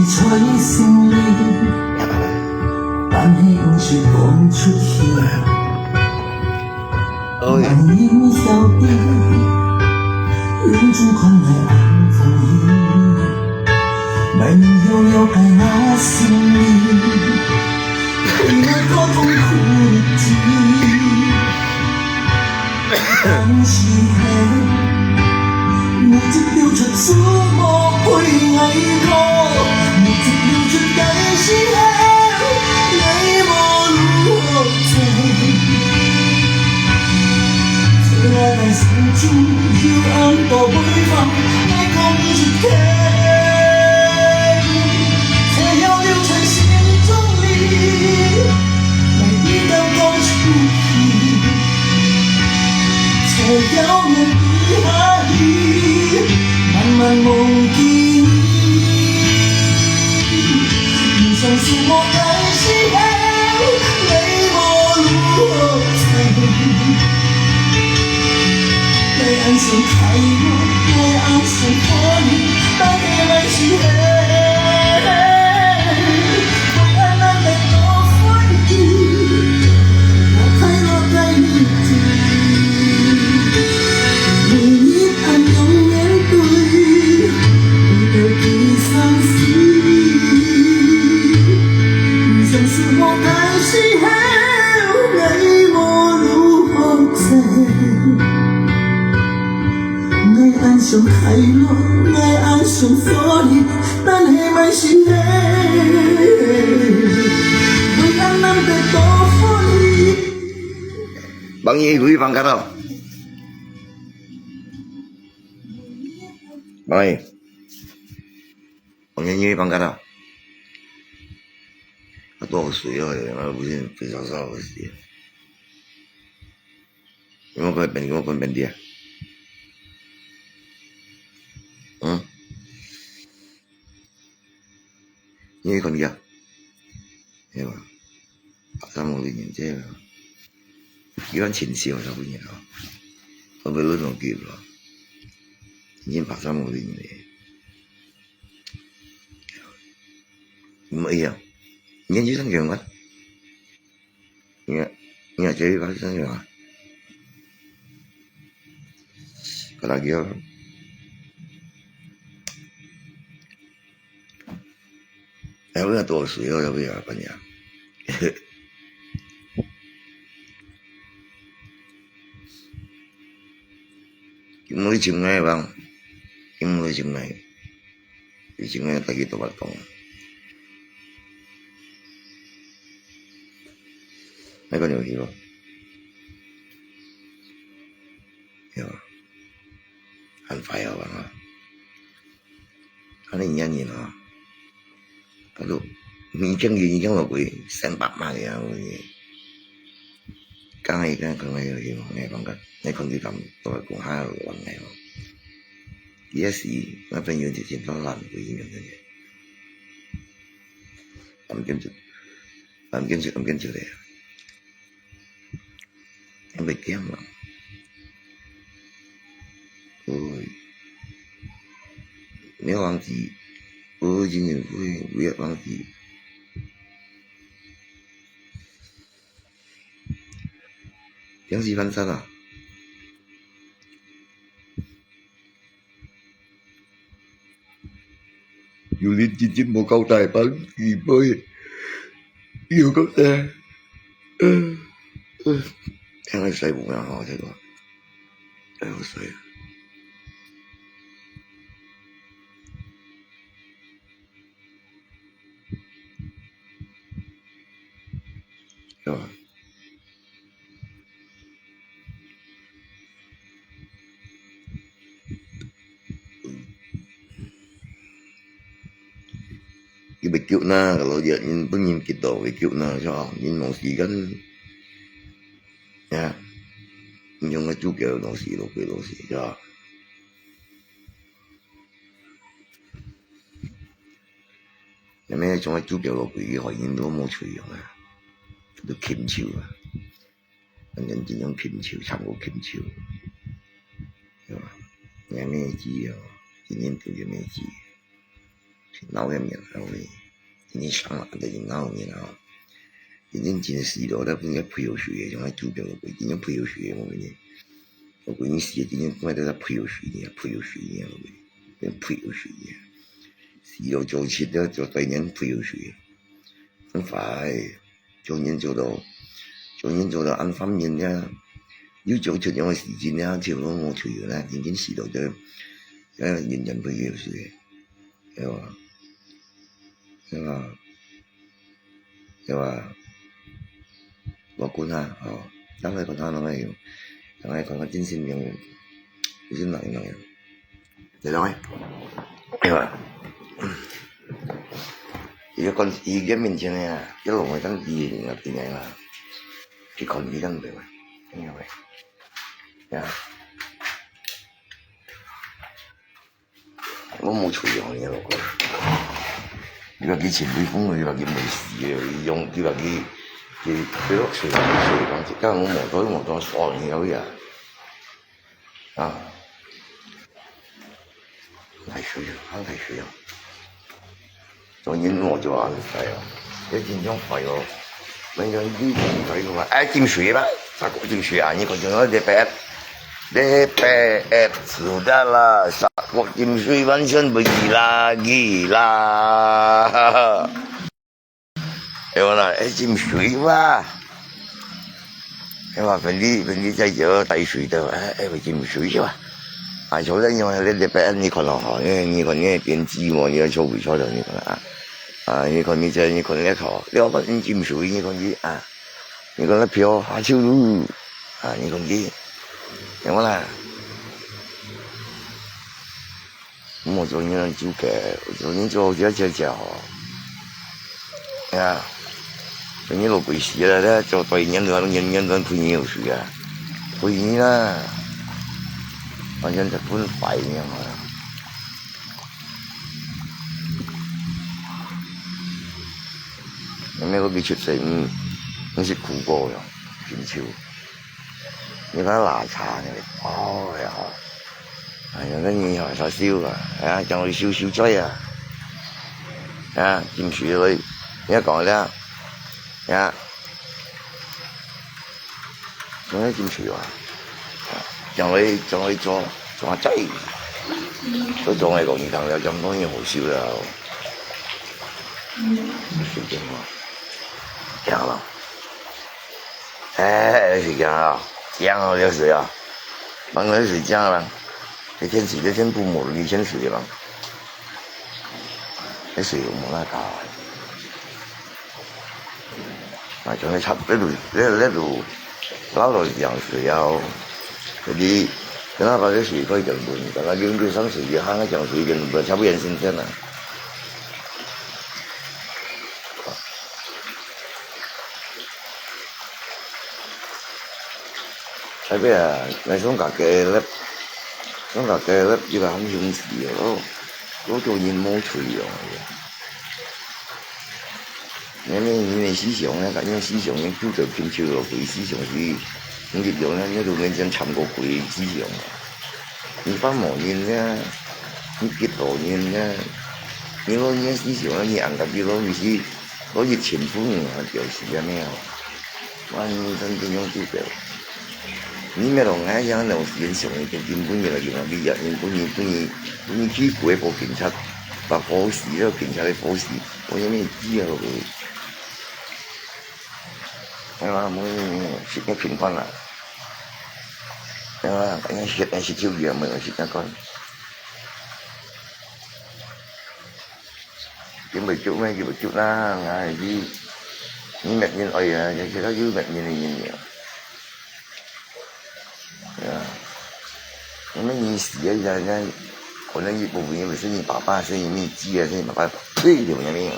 是在心里，但是不是讲出去。难言笑的，忍住困来安抚你，没有了解我心里，为那个痛苦日子，但是无迹流出怎么去爱过，无迹流出但是你无如何做。我在心中幽暗多悲放，爱讲一天，才要留在心中里，没到讲出去，才要面对下去，慢慢忘记你。不相信我，但是你无如何做。爱上太多，爱上可以，但你还是为爱难得多欢喜，我快乐在一起，每一暗中面对，我都已伤心。不相信我，但是你无如何做。爱上太多，爱上所以，但係咪是你？為愛難得多歡喜。Bang Yi bang cái đâu? Bang Yi, bang Yi bang cái đâu? Nó多水啊，nó不是非常少的事。你们本地啊？你còn kìa, hiểu không? Tạo ra một hình chế rồi, cái con chỉnh siêu sao bây giờ, nó với lớn nó kịp rồi, nhìn tạo ra một hình này, mới hiểu, nhìn chứ thằng kiểu mất, nghe chơi bác thằng kiểu, có là kiểu em là多水了，bây giờ bây giờ mới chừng ngày bang, mới chừng ngày ta kita bắt tông, mấy con nhiều hiểu không? Hiểu không? Anh phải không bạn ạ? Anh ấy nhanh gì nó? Lúc mình chân gì chẳng là quỷ sang bạc mà kìa cái này rồi thì ngày bằng cách ngày không đi cầm tôi cũng hai rồi bằng ngày không yes mà phải nhiều thì chuyện đó làm quỷ như thế làm kiếm chữ đấy em bị kiếm lắm ôi nếu ăn gì ôi chỉ nhìn vui biết ăn gì tiếng gì văn sao à dù liên chín một câu tài bắn gì bơi yêu có ta em ơi say bụng nào họ thế rồi em ơi say rồi cái bịch cựu na kalau dia nhìn kita bịch cựu na cho nhìn mong gì kan nha nhưng mà chú kiểu nó xì cho nhưng mà trong chú kiểu nó quỷ hỏi nhìn nó mua chửi mà都禽球啊，反正这种禽球，差不多禽球，是吧？也没鸡啊，今年都也没鸡，闹一面啊喂，你上来的就闹面啊，已经真是了，那本来培养水像那九点个已经培养水我跟你，我跟你写今天我在培养水呢，培养水呢，我培养水呢，是要做切的做对人培养水，很快做人做到按方面呢，要做出样嘅時間呢，條路我除咗咧，已經試到咗，認真培養水，係話，樂觀下，等佢講下諗下，等佢講下真善良，真能人，你諗下，係話，而家面前呢，一路係等2年入邊嘅啦，佢講而家唔對喎，因為，我冇隨樣嘢落過。你話佢前輩風，你話佢冇事嘅，用佢話佢落水講，即係我磨到傻人有呀，太水了，太水了，做人我就話係啊，一見張費喎，那個呢個費嘅話，浸水吧，咋個浸水啊？你講仲有禮拜知道啦，啥個浸水完全不易啦，係嘛？浸水吧，係嘛？平啲仔就帶水的，會浸水是吧？做得因為你禮拜你看咯哈，你看你變寂寞，你要做會錯了，你看你看你看你考，你話你浸水，你看你你看那漂下秋路你看你，係嘛啦？我做人就嘅，做人做好只好，做人老鬼死啦，咧做對人都配你有水啊，配你啦，反正就本廢嘅嘛。有咩嗰邊出世我識苦過嘅，全超，你睇拿茶嘅，跟住又發燒啊，仲會燒追沾水佢，你一講咧，仲有沾水仲會做下劑，都仲係講二堂有咁多嘢好笑啦，是點啊？這樣咯，是這樣啊，這樣啊就是啊，當然是這樣啦。這天不抹，以前水了，那水冇那高，仲係插呢度撈到洋水啊，嗰啲哪怕啲水可以更換，但係用對上水嘅慳嘅洋水更換，差不多新鮮啦。係咩啊？你想隔嘅咧？咁大嘅咧，要係很勇士嗰做人冇脆弱嘅。你思想咧，咁樣思想咧，都就偏超落佢思想是，咁結樣咧，呢度嘅人尋過佢思想。你翻忙人咧，你結羅人咧，你攞呢思想咧，你硬夾啲攞熱情歡迎啊，就是咁樣，完全點樣做嘅。你咩同我一樣，有時間上嘅根本就係用啲人，本意去過一部警察，把火事咯，警察嘅火事，我有咩知啊佢？係嘛，冇食嘅平均啦，係嘛，咁樣食條魚咪食得乾，叫咪捉咩叫咪捉啦，啲你明年愛啊，有其他要明年嘅嘢。咁樣意思啊，可能一部分因為是你爸爸，是你知啊，是你爸爸推條咁樣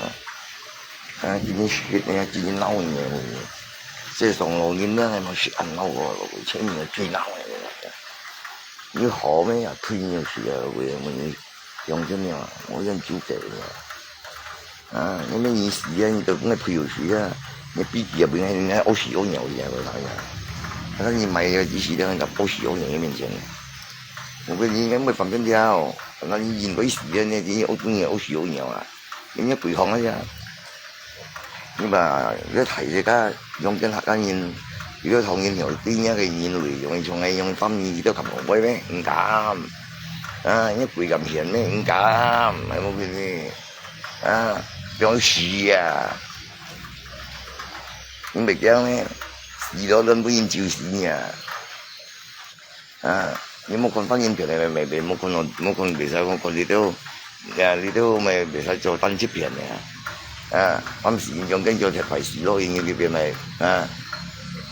今天血呢，今天鬧呢，即係上路人咧，係咪血人鬧個，前面係最鬧嘅。你好咩啊？推呢事啊，會問用咗咩啊？我真招嘅你咩意思啊？你就咁嘅推條樹啊，你必入邊你屋企有牛嘅嗰但是你買嘅機器人在不需要人嘅面前，我跟你應該沒方便掉。那你nhìn với sĩ này thì ô tô nhiều xíu nhiều à những cái quỷ không ấy ra nhưng mà cái thầy cái dùng trên hạt cái nhìn cái thằng nhìn hiểu tí nhá cái nhìn lười dùng trong ngày dùng tâm gì đó cầm một quay mấy cam những quỷ cầm hiền mấy cam mấy một cái gì cho xì những việc đó mấy gì đó lên với nhìn chiều xì nhà nhưng một con phát hiện này mày bị một con bị sao con đi đâu mày bị sao cho tăng chip hiện này bấm xì trong cái cho thật phải xì lôi như cái việc này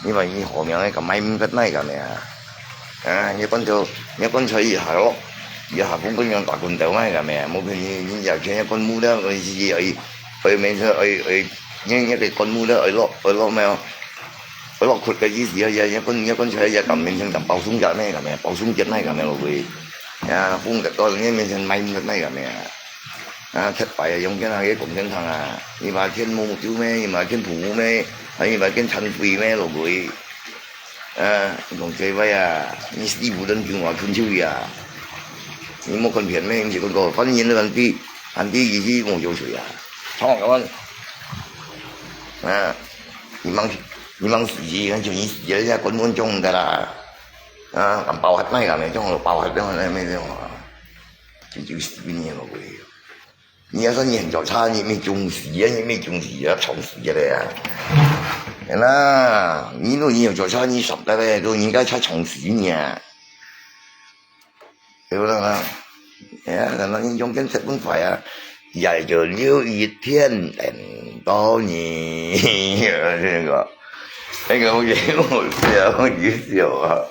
như vậy như họ miệng cái máy rất này cả này như con chơi gì hả đó giờ hả cũng có những đại con tiểu này cả mẹ một cái như giờ chơi con mu đó rồi gì ở mình ở như cái con mu đó ở lo mèo ở lo khuất cái gì giờ như con chơi giờ cầm mình cầm bao súng chở này cả mẹ bao súng chở này cả mẹ rồi phun cái to như mình may rất này cả mẹ thất bại giống cái này cái cũng những thằng như mà trên mua một chú mẹ như mà trên thủ mẹ hay như mà trên thành quỷ mẹ rồi còn chơi với như đi vụ đơn chuyện ngoài khuyên chui nhưng một con biển mấy em chỉ còn có phát nhiên là anh đi gì một chỗ水xong các bạn你mang gì anh chịu gì ra con muốn trong đó là làm bao hết này cả mấy trong là bao hết đó này mấy cái chịu gì nhiều rồi你要说你很早差你没中死你没中死吵死了那你如果你有早差你什么的都应该差吵死你对不对啊？可能用跟吃饭呀，也就留一天等到你那个我给我笑一笑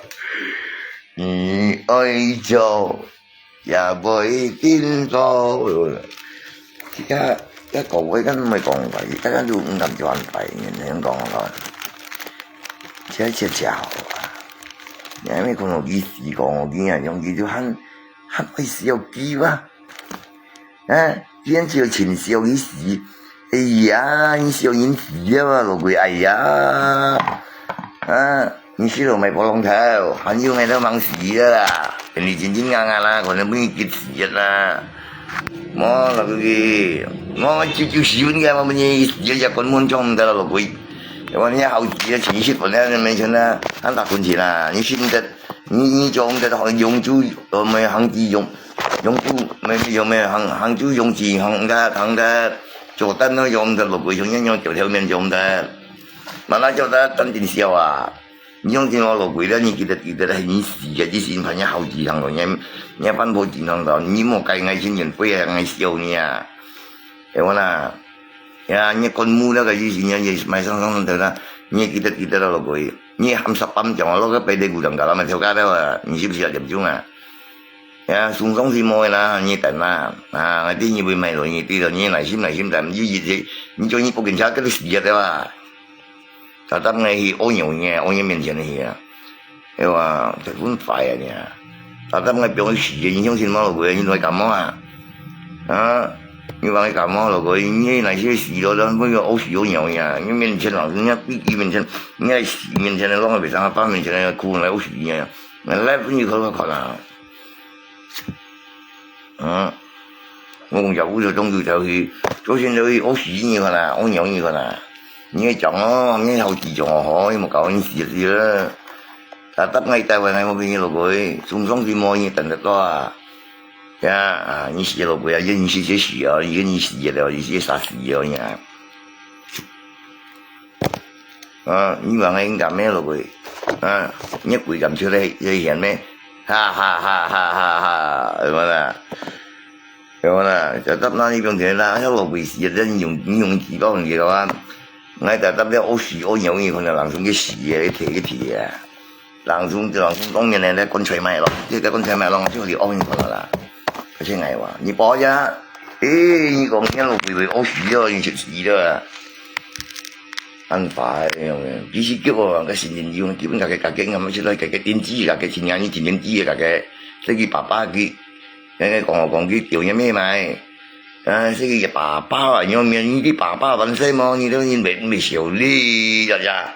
你愛做也不一定做。而家一個位跟咪講話，而家都五咁賺費，人哋講話，這隻腳因為佢我幾時講，我見人用幾條很會笑機哇，見住前笑幾時，哎呀，你笑人時啊嘛，老鬼，哎呀，你知道咪破龍頭，很要你都掹屎啦，人哋正正硬硬啦，可能俾你結屎啦。mo là cái mo chiêu xíu cái mà mình giờ con muốn trong đó là quỷ còn nhà hậu chỉ là chỉ ship này mình xem là anh ta còn chỉ là những ship đó những trong đó họ dùng chú rồi mình hàng chỉ dùng chú mình bây giờ mình hàng chú dùng chỉ hàng ra chỗ tân nó dùng đó là quỷ chúng nhau chỗ theo mình dùng đó mà nó cho ta tân tiền siêu用这个老鬼了，你记得你死嘅之前，朋友後字行同你分布字行度，你莫計嗌錢人飛啊，嗌笑你啊，係咪啦？你con mu đó cái gì nhỉ? Mày xong thôi đó,你記得老鬼，你50就我攞個俾你古đồng㗎啦，咪條街đó啊，你識唔識啊？點鐘啊？送鬆是冇啦，你等啦，我啲你會買落你啲咯，你嚟先等，你做你報警察嗰啲事嘅嘛。他當然係安樣嘅，安樣面前嘅嘢，佢話就款快啊你，他當然表示嘅，你相信冇佢，你來幹嘛你話你幹嘛落佢，你那些事咯，不過好事好樣嘅，你面前人家邊幾面前，你係面前嘅攞嚟上翻面前嘅酷嚟好事嘅，你來不你佢可能，我講就好就中意就去，就算就去好事你可能，安樣你可能。你chọn nó những hậu chỉ chọn họ nhưng mà cậu anh xịt gì đó ta tắt ngay tay vào này một bên là rồi xung phong thì mua như tận được đó你xịt了不要你xịt xịt你xịt了你xịt啥xịt nha như vậy anh cảm thấy là rồi nhất quỷ cảm chưa đây dây hiện mấy ha mà là cho tắt nó đi bằng thế là nó là quỷ xịt lên dùng chỉ có gì đâu anh ngay tại tấm đó ô xì ô nhiều như con là làm xuống cái xì cái thìa làm xuống trong nhà này đấy con chơi mày lắm chứ cái con chơi mày lắm chứ thì ô như con là cái ngày quá你bỏ ra như còn cái lục bị ô xì đó như xì đó anh phải chỉ sĩ kiểu cái sinh viên dùng基本cái ngầm chứ cái電子cái sinh nhật như電子cái爸爸cái còn cái tiểu nhà mấy mày cái爸爸有面你的爸爸问什么你都因为没效力，家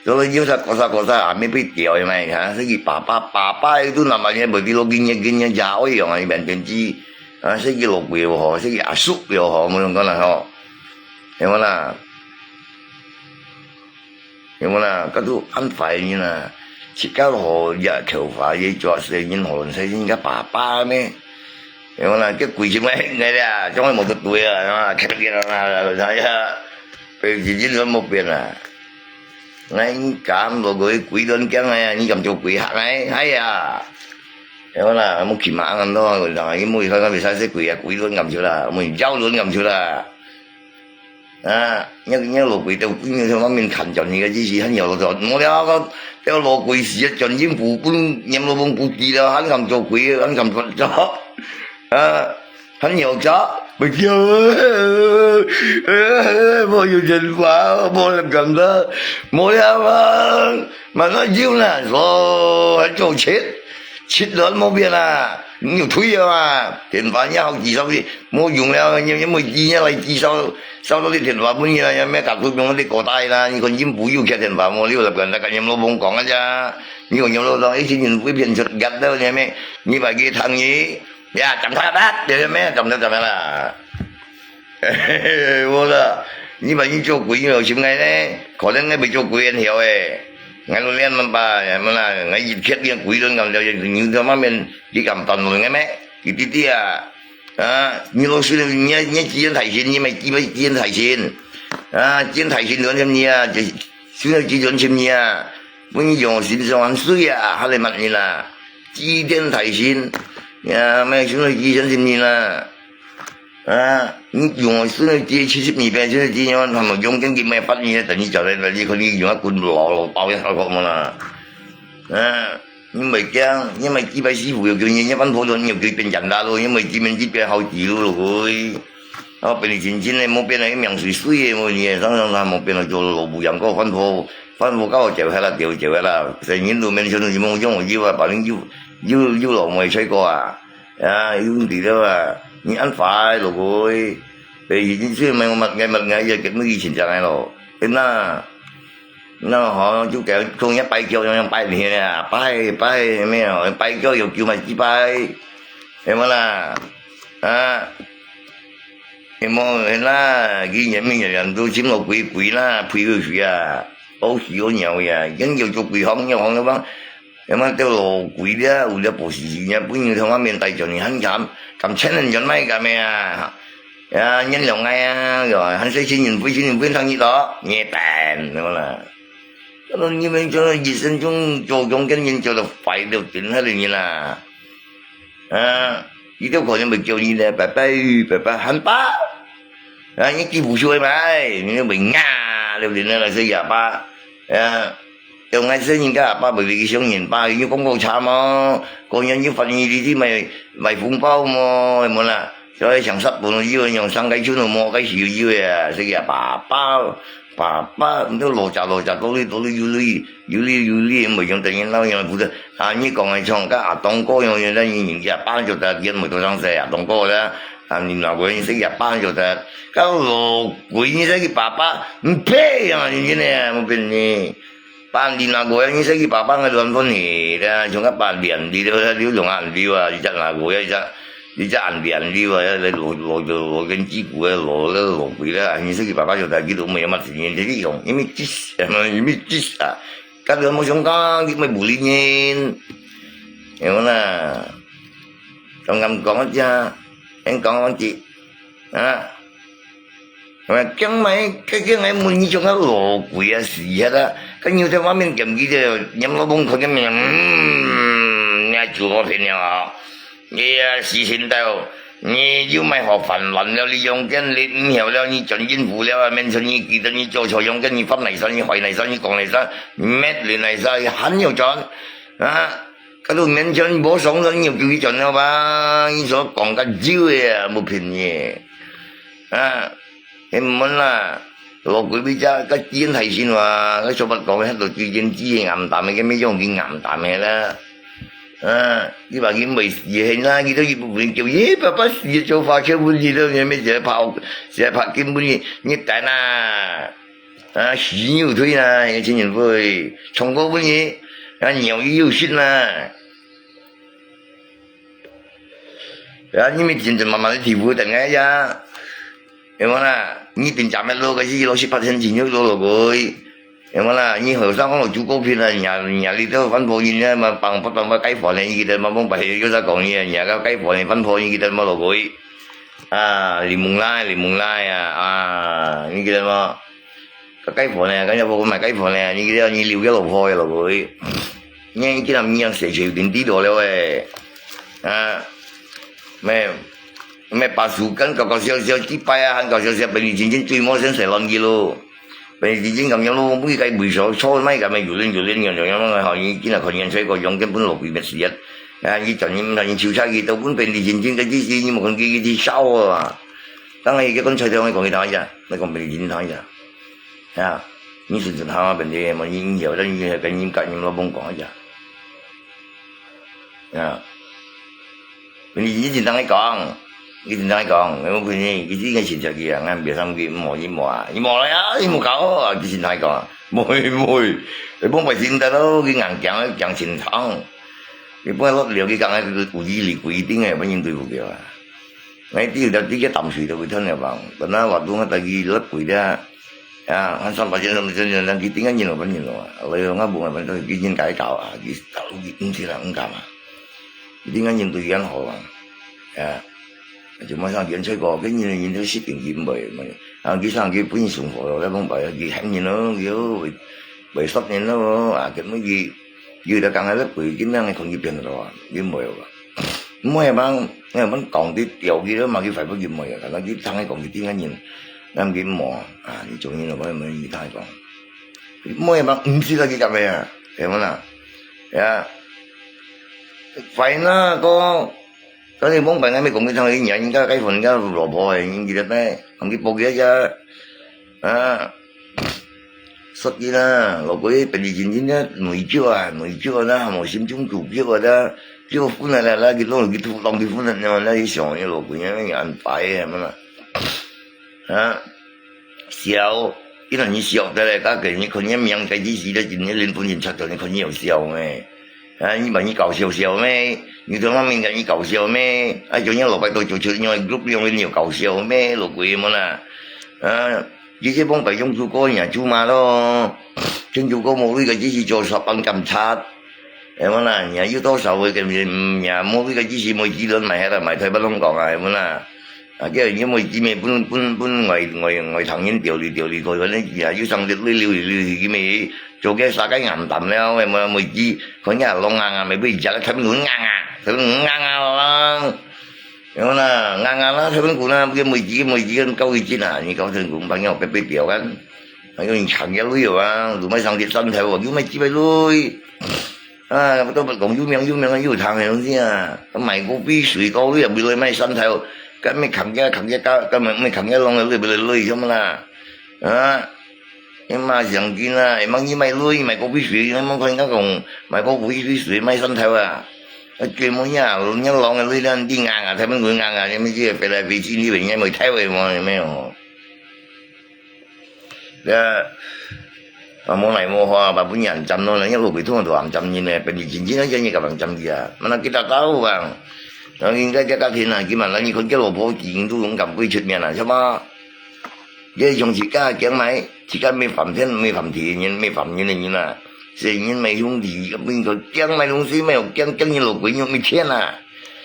Kalau dia usah kosa-kosa, ame pi tiao yang mai ha, segi papa itu namanya bagi lo ginya jauh yang ai ben benci, segi lo gue ho, segi asuk yo ho, mungkin kan ho, yang mana, kadu an fai ni na, jika lo ya kau fai ye jual seyin ho, seyin ka papa me, yang mana cái quỷ chứ mấy này là trong một tuổi à, cái kia là saya, chỉ nó một biển à. Ngay cảm vào người quỷ đơn cái này như cầm chỗ quỷ hạt này hay à đó là một kỳ mạng ăn thôi rồi cái mùi hơi vì sao sẽ quỷ luôn ngầm chưa là mình giao luôn ngầm chưa là nhớ lộ quỷ đâu cũng như thế mà mình khẩn chọn những cái gì hắn nhiều rồi mua đeo có đeo lộ quỷ gì chọn những phụ cũng nhầm lộ bông phụ gì đó hắn cầm chỗ quỷ hắn cầm con chó hắn nhiều chó bây giờ bao nhiêu tiền quá bao làm cầm đó mua đeo mà nó yêu nè rồi hắn chỗ chết lớn mua biển à nhiều thứ à tiền vàng nhau chỉ sau đi mua dùng leo như mười chi nhá lại chi sau đó thì tiền vàng muốn như là mấy cặp tôi dùng đi cổ tay là như con chim bú yêu kia tiền vàng mua liêu lập gần là cả nhầm lô bông còn ra như còn nhầm lô đó ấy chỉ nhìn với biển sụt gặt đâu nha mấy như vậy kia thằng nhí ya chẳng phải đắt để mấy cầm theo là vô là như vậy như chỗ quỷ nhiều chim ngay đấy có đến ngay bị chỗ quỷ anh hiểu ấy ngay luôn lên mà là ngay dịch khiết liên quỷ luôn cầm theo như thế mà mình đi cầm toàn rồi ngay mấy thì tí như lúc xưa nhớ chiến thầy xin nhưng mà chiến thầy xin chiến thầy xin lớn xem nha xưa chỉ lớn xem nha bây giờ xin cho anh suy hay là mặt như là chi chiến thầy xin mấy xưa chỉ lớn xem như là dùng xưa chỉ 70 遍xưa chỉ nhau thằng mà dùng cái gì mà phát như tự nhiên trở lên là đi không đi dùng cái cùn lọ bao cái sao không mà nhưng mà chỉ phải sư phụ nhiều như văn phố luôn nhiều cái tiền chẳng ra luôn nhưng mà chỉ mình chỉ phải hậu chịu rồi bên chính này một bên này miệng suy một nhiều xong là một bên là做老不养个văn phố cao chịu hay là chịu hay là tự nhiên luôn mình xem gì mong trong một gì và bảo những yêu lẩu mày chơi qua yêu thì đó là những ăn phải rồi vì chính xưa mày mặt ngày giờ cái mới gì chỉnh chẳng ai rồi thế nó họ chú kẹo không nhớ bay kêu nhau bay thì nè bay mấy rồi bay kêu dù kêu mà chỉ bay em nói là em nói là ghi nhận mình nhận tôi chiếm một quỷ là quỷ ô xíu nhiều vậy vẫn nhiều chục quỷ không nó bắn em nói tiêu lộ quỷ đó udah posisi nha bây giờ thằng miền tây chọn hắn cầm chén lên chọn mấy cả mẹ nhân lòng ngay rồi hắn sẽ xin nhìn với thằng gì đó nghe tàn nó là nó như mình cho dịch sinh trong cái nhìn cho là phải điều chỉnh hết như là chỉ có còn mình cho như là bà hắn ba những cái vụ xuôi mà như mình nga điều chỉnh là xây nhà ba điều ngay xây những cái ba bởi vì cái sống nhìn ba như không có cha mà còn như phần như thế mày phun bao mà là cho sản xuất của nó dưới nhồng sang cái chú nó mua cái gì dưới xây nhà bà nó lộ trả tôi đi mà trong tự nhiên lâu như là như còn ngày trong cái đông cô như là những nhà bán cho ta tiền một tôi sang xe đông cô đó nhìn nào quên sẽ nhà bán cho ta cái lộ quỷ như thế cái bà phê như thế này một bên này bán đi nào quên như thế cái bà người đoàn phân thì ra trong các bạn biển đi đâu đi dùng ăn đi vào chắc là quên đi ra ăn biển đi vào lấy lộ cái chi của lộ quỷ đó như thế cái bà cho ta cái đồ mấy mặt thì nhìn thấy cái giống như mấy chít các đứa một chúng có cái mấy bù li nhiên hiểu là trong ngầm con chứ em con chị mà cái ngày mua như trong cái lộ quỷ gì hết á cái nhiều theo mình cầm cái nhắm nó bông thôi cái mình nhà chùa thì nhau sự hiện đâu như mày họ phản loạn了利用跟你hiểu了你准政府了面前你记得你做错用跟你分嚟晒你害嚟晒你講嚟晒咩亂嚟晒很有準cái đồ面前冇爽咗nhiều tiêu chuẩn了吧你所講嘅招嘅冇便宜em muốn là lột quỷ bây giờ cái chiến thầy xin mà cái số vật còn hết rồi chiến chi ngầm tạm cái mấy dòng cái ngầm tạm này đó cái bà kiếm mày gì hình ra cái đó cái bộ phim kiểu gì bà bắt gì cho pha chơi buôn gì đâu nhà mấy giờ phao sẽ phạt kiếm buôn gì như tại na 啊，喜牛腿啦，一个青年会冲过本嘢，啊，鸟语有信啦。啊，你们真正慢慢的体会等下呀，有冇啦？你定站一路嗰時60%前咗攞落佢，有冇啦？你後生講嚟做股票啦，人哋都分破現啦，嘛bằng不bằng雞房你記得嘛幫白嗰陣講嘢，人家雞房你分破你記得嘛落佢，啊，連蒙拉啊，你記得嘛？個雞房咧，咁有冇賣雞房咧？你記得你撩一路破嘅落佢，你記得唔樣蛇隨便啲咗了喂，啊。咩pasukan kau sial-sial kipai ah kau sial-sial beli cincin cuy mau sen selon gitu beli cincin kam yang lu mungkin kayak bisa so mai kam yulen yang họ chỉ làคนchơi còn dùng cái bún lột bị mất diệt như chọn những là những chiều xa gì tao muốn beli cincin cái gì nhưng mà con kia đi sau à当然cái con chơi theo mày còn cái đó chứ mày còn beli cincin thôi chứ à những sự tình họ bên đây mà những nhiều đó như cái những cái những nó bông còn chứ à bên đây những chuyện đang còn cái chuyện đang còn cái bên này cái gì cái chuyện cho kia anh biết xong cái mò lại á mò cậu cái chuyện đang còn mồi cái bông phải xin ta đó cái ngàn chẳng xin thằng cái bông lót liều cái càng cái cụ gì lì quỷ tiếng này bao nhiêu tuổi kia ngay tí đầu tí cái tầm suy đâu cái thân này bằng còn nó vào luôn tại vì lớp quỷ ra à anh xong phải trên cái tiếng anh nhìn rồi vẫn nhìn rồi lấy nó buồn là vẫn thôi cái nhìn cái cào à cái cào cái cũng chỉ là không cảm à tiếng anh nhìn tùy ăn họ à chúng mà sang kiến chơi cò cái nhìn thấy xích tiền kiếm bởi mà cái sang cái bún sùng phở rồi không phải cái hãng nhìn nó kiểu bởi sắp nhìn nó à cái mấy gì như đã càng hay lớp quỷ cái năng không kịp tiền rồi kiếm mồi rồi mồi bằng nghe vẫn còn cái tiểu kia đó mà cái phải có kiếm mồi là nó cái thằng ấy còn cái tiếng anh nhìn làm kiếm mò à cái chỗ như là có mấy gì thay còn mồi bằng không chỉ là cái cà phê à hiểu không nào à phải nó có thì muốn bạn ấy mới cùng cái thằng ấy nhận cái phần cái rổ bò những gì đó đấy không cái bộ kia chứ à sốt gì đó rồi cái bệnh gì chính đó nuôi chưa đó một sim chúng chủ chưa đó chưa phun này là cái lỗ cái thu lòng cái phun này là cái sòng cái lỗ cái ăn phải mà à xíu cái là như xíu đây là cái những con nhắm miệng cái gì đó chính là liên quan đến chắc chắn con nhiều xíu này à như vậy như cầu xíu mấy như tôi nói mình như cầu xíu mấy à chỗ như lột bài tôi chủ nhau group用lên nhiều cầu xíu mấy lột quỷ mà nè à chỉ cái bông phải dùng chú cô nhà chú mà đó chân chú cô một cái chỉ gì cho sập bằng cầm chát em mà nè nhà yếu tố xã hội cái nhà mua cái chỉ mới chỉ lớn mày hay là mày thấy bất không còn à em mà nè à cái như mới chỉ mình bún ngoài thằng nhân điều lì thôi cái này nhà yếu sang được lưu cái mày chỗ cái sao cái ngầm tầm đó em mà mới chỉ có nhà long ngang mày bây giờ thấy ngưỡng ngang à em mà nè ngang nó thấy cũng là cái mới chỉ câu gì nè như câu thường cũng bằng nhau cái biểu anh anh có chẳng cái lưới rồi à tụi mấy sang điện sân theo rồi mấy chỉ phải lưới à tôi còn vui miệng nó vui thằng này luôn chứ à mày có ví sủi có lưới bị lưới mấy sân theo cái mấy khẳng cái mấy khẳng cái lông này bị lưới xong là à em mà rằng kia là em mang như mày lưới mày có ví sủi em mang khoanh cái cùng mày có ví sủi mấy sân theo à cái mỗi nhà nhớ lông này lưới lên đi ngang à thấy mấy người ngang à em mới chia phải là vị trí như vậy nghe mày theo vậy mà mấy hồ mua này mua hoa bà muốn nhận trăm thôi là nhớ lúc bị thua đồ trăm như này bệnh gì chính nó như các bạn trăm gì à mà nó kita tahu bang nó cái thiên này mà là như con cái lỗ bố chuyện tôi cũng cầm quy chuyện miền này chứ mà cái dùng chỉ cả mấy phẩm thì mấy phẩm như này như là thì như mấy không thì mình có chẳng mấy không xí mấy học chẳng như lỗ quỷ như mấy thiên à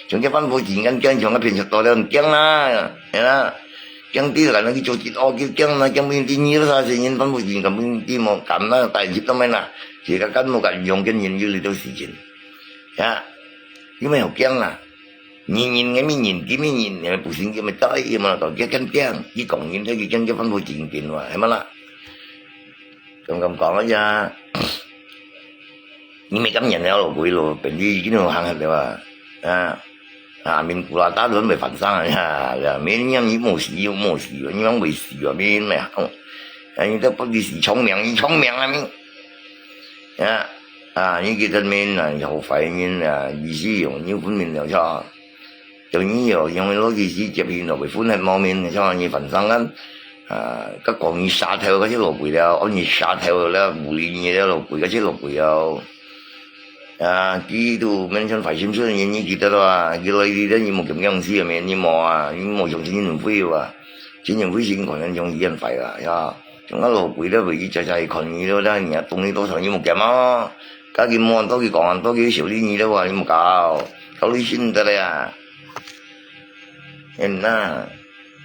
chúng cái văn phố chuyện chẳng chúng cái phiền sạch to lên chẳng là chẳng tí là nó cái chỗ chị o cái chẳng nó chẳng mình tí nhiều ra thì nhìn văn phố chuyện cầm mình tí một cầm nó tại dịp đó mấy nè chỉ cả cánh một cái dùng cái nhìn như là tôi xì chuyện à cái mấy học chẳng là nhìn cái mình nhìn cái mình nhìn bù sinh cái mình tới mà còn cái cánh chẳng chỉ còn nhìn thấy cái văn phố chuyện tiền mà em là còn nó ra nhưng mấy cắm nhận nó là quỷ rồi bệnh gì cái nó hàng hết rồi à mình cũng là ta lớn về phản sang là mấy nhâm như một xí nhưng mà bị xí rồi bên mày không anh ta bắt đi xí chống miệng là mình những cái thân mình là hậu phải như là gì sử dụng như phun mình đều cho tự nhiên nhiều nhưng mà lúc gì chụp hình rồi bị phun hết màu mình cho như phản sang á cái còn như沙條嗰啲落背了，我你沙條咧無理嘢咧落背嗰啲落背了。gitu mention phải xem số như kita đó cái lời đi đó như một cái nhân sĩ mà như một trong những nhân viên và chỉ nhân viên chỉ còn nhân trong dân phải là trong cái lỗ quỷ đó vì chạy còn như đó nhà tung đi多少như một cái mà cái gì món多幾講多幾少啲嘢đó話你冇搞你先得啦，人呐，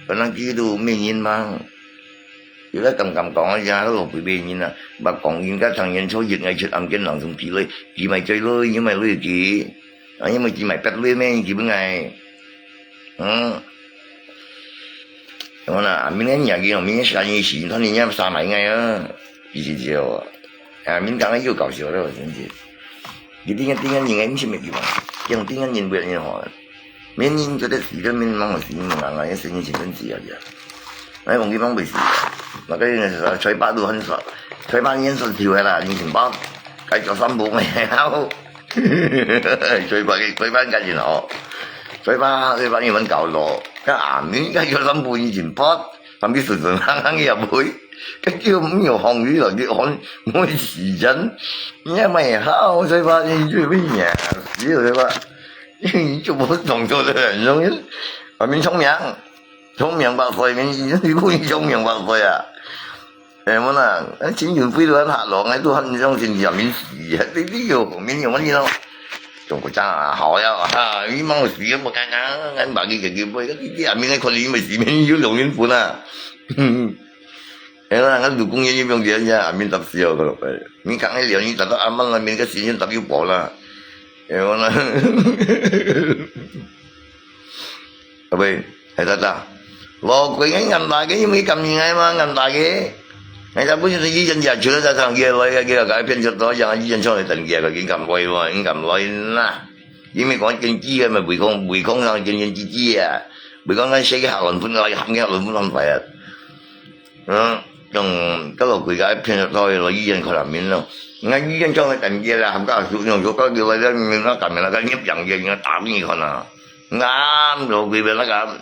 本來gitu mấy nhân mà giờ cái cầm còn ra cái lỗ quỷ bên như nè bà còn những cái thằng nhân số dịch ngày trước âm kinh lòng dùng chỉ mày chơi lưới nhưng mày lưới chị nhưng mà chỉ mày pet lưới mấy chị bữa ngày đúng là mình cái nhà kia mình cái sản nghiệp gì thôi nên nhá sao mày ngay á gì chiều mình đang cái yêu cầu chiều đó chính gì cái tiếng Anh nhìn em xem mấy cái mà tiếng Anh nhìn bữa nhìn họ mình nhìn cho đấy gì đó mình mong là gì mà ngày sinh nhật chính gì à vậy哎，我地方没事，那个吹把都很少，吹把颜色调下来，你全包，该做三步没有，吹把该然好，吹把英文教落，cái ảnh ní cái cho三步以前包，甚至順坑入去，cái叫咁又行呢來啲看冇時陣，因為好吹把你做乜嘢？只要吹把，你做乜動作都人中人，外面聰明。聰明百歲，你估你聰明百歲啊？誒，我嗱，錢源飛到喺客浪喺都很相信入面事啊！呢個旁邊有乜嘢咯？仲個爭啊，好呀！呢幫我事咁我啱把佢叫杯，啲入面嘅佢哋咪事面要兩年半啊！誒，我做工嘢要用嘢啫，入面揼事啊佢落去，你梗係兩年揼到啱啱入面嘅事先揼要補啦。誒，我嗱，阿妹係得。lò quỷ cái ngầm đại cái mới cầm như ngay mà ngầm đại cái người ta muốn đi dân nhà chưa ra thằng kia lấy cái kia cái phiên cho đó chẳng dân cho người tình kia cái cầm quay rồi cầm quay na chỉ mới có chân chi mà bùi con là chân chi à bùi con cái xây cái hạt lợn phun lại hạt cái hạt lợn phun không phải trong cái lò quỷ cái phiên cho tôi là dân khỏi làm miếng đâu ngay dân cho người tình kia là không có dụng dùng chỗ có điều này nó cầm là cái nhấp dần gì nó tạo cái gì còn à ngam rồi quỷ bên nó cầm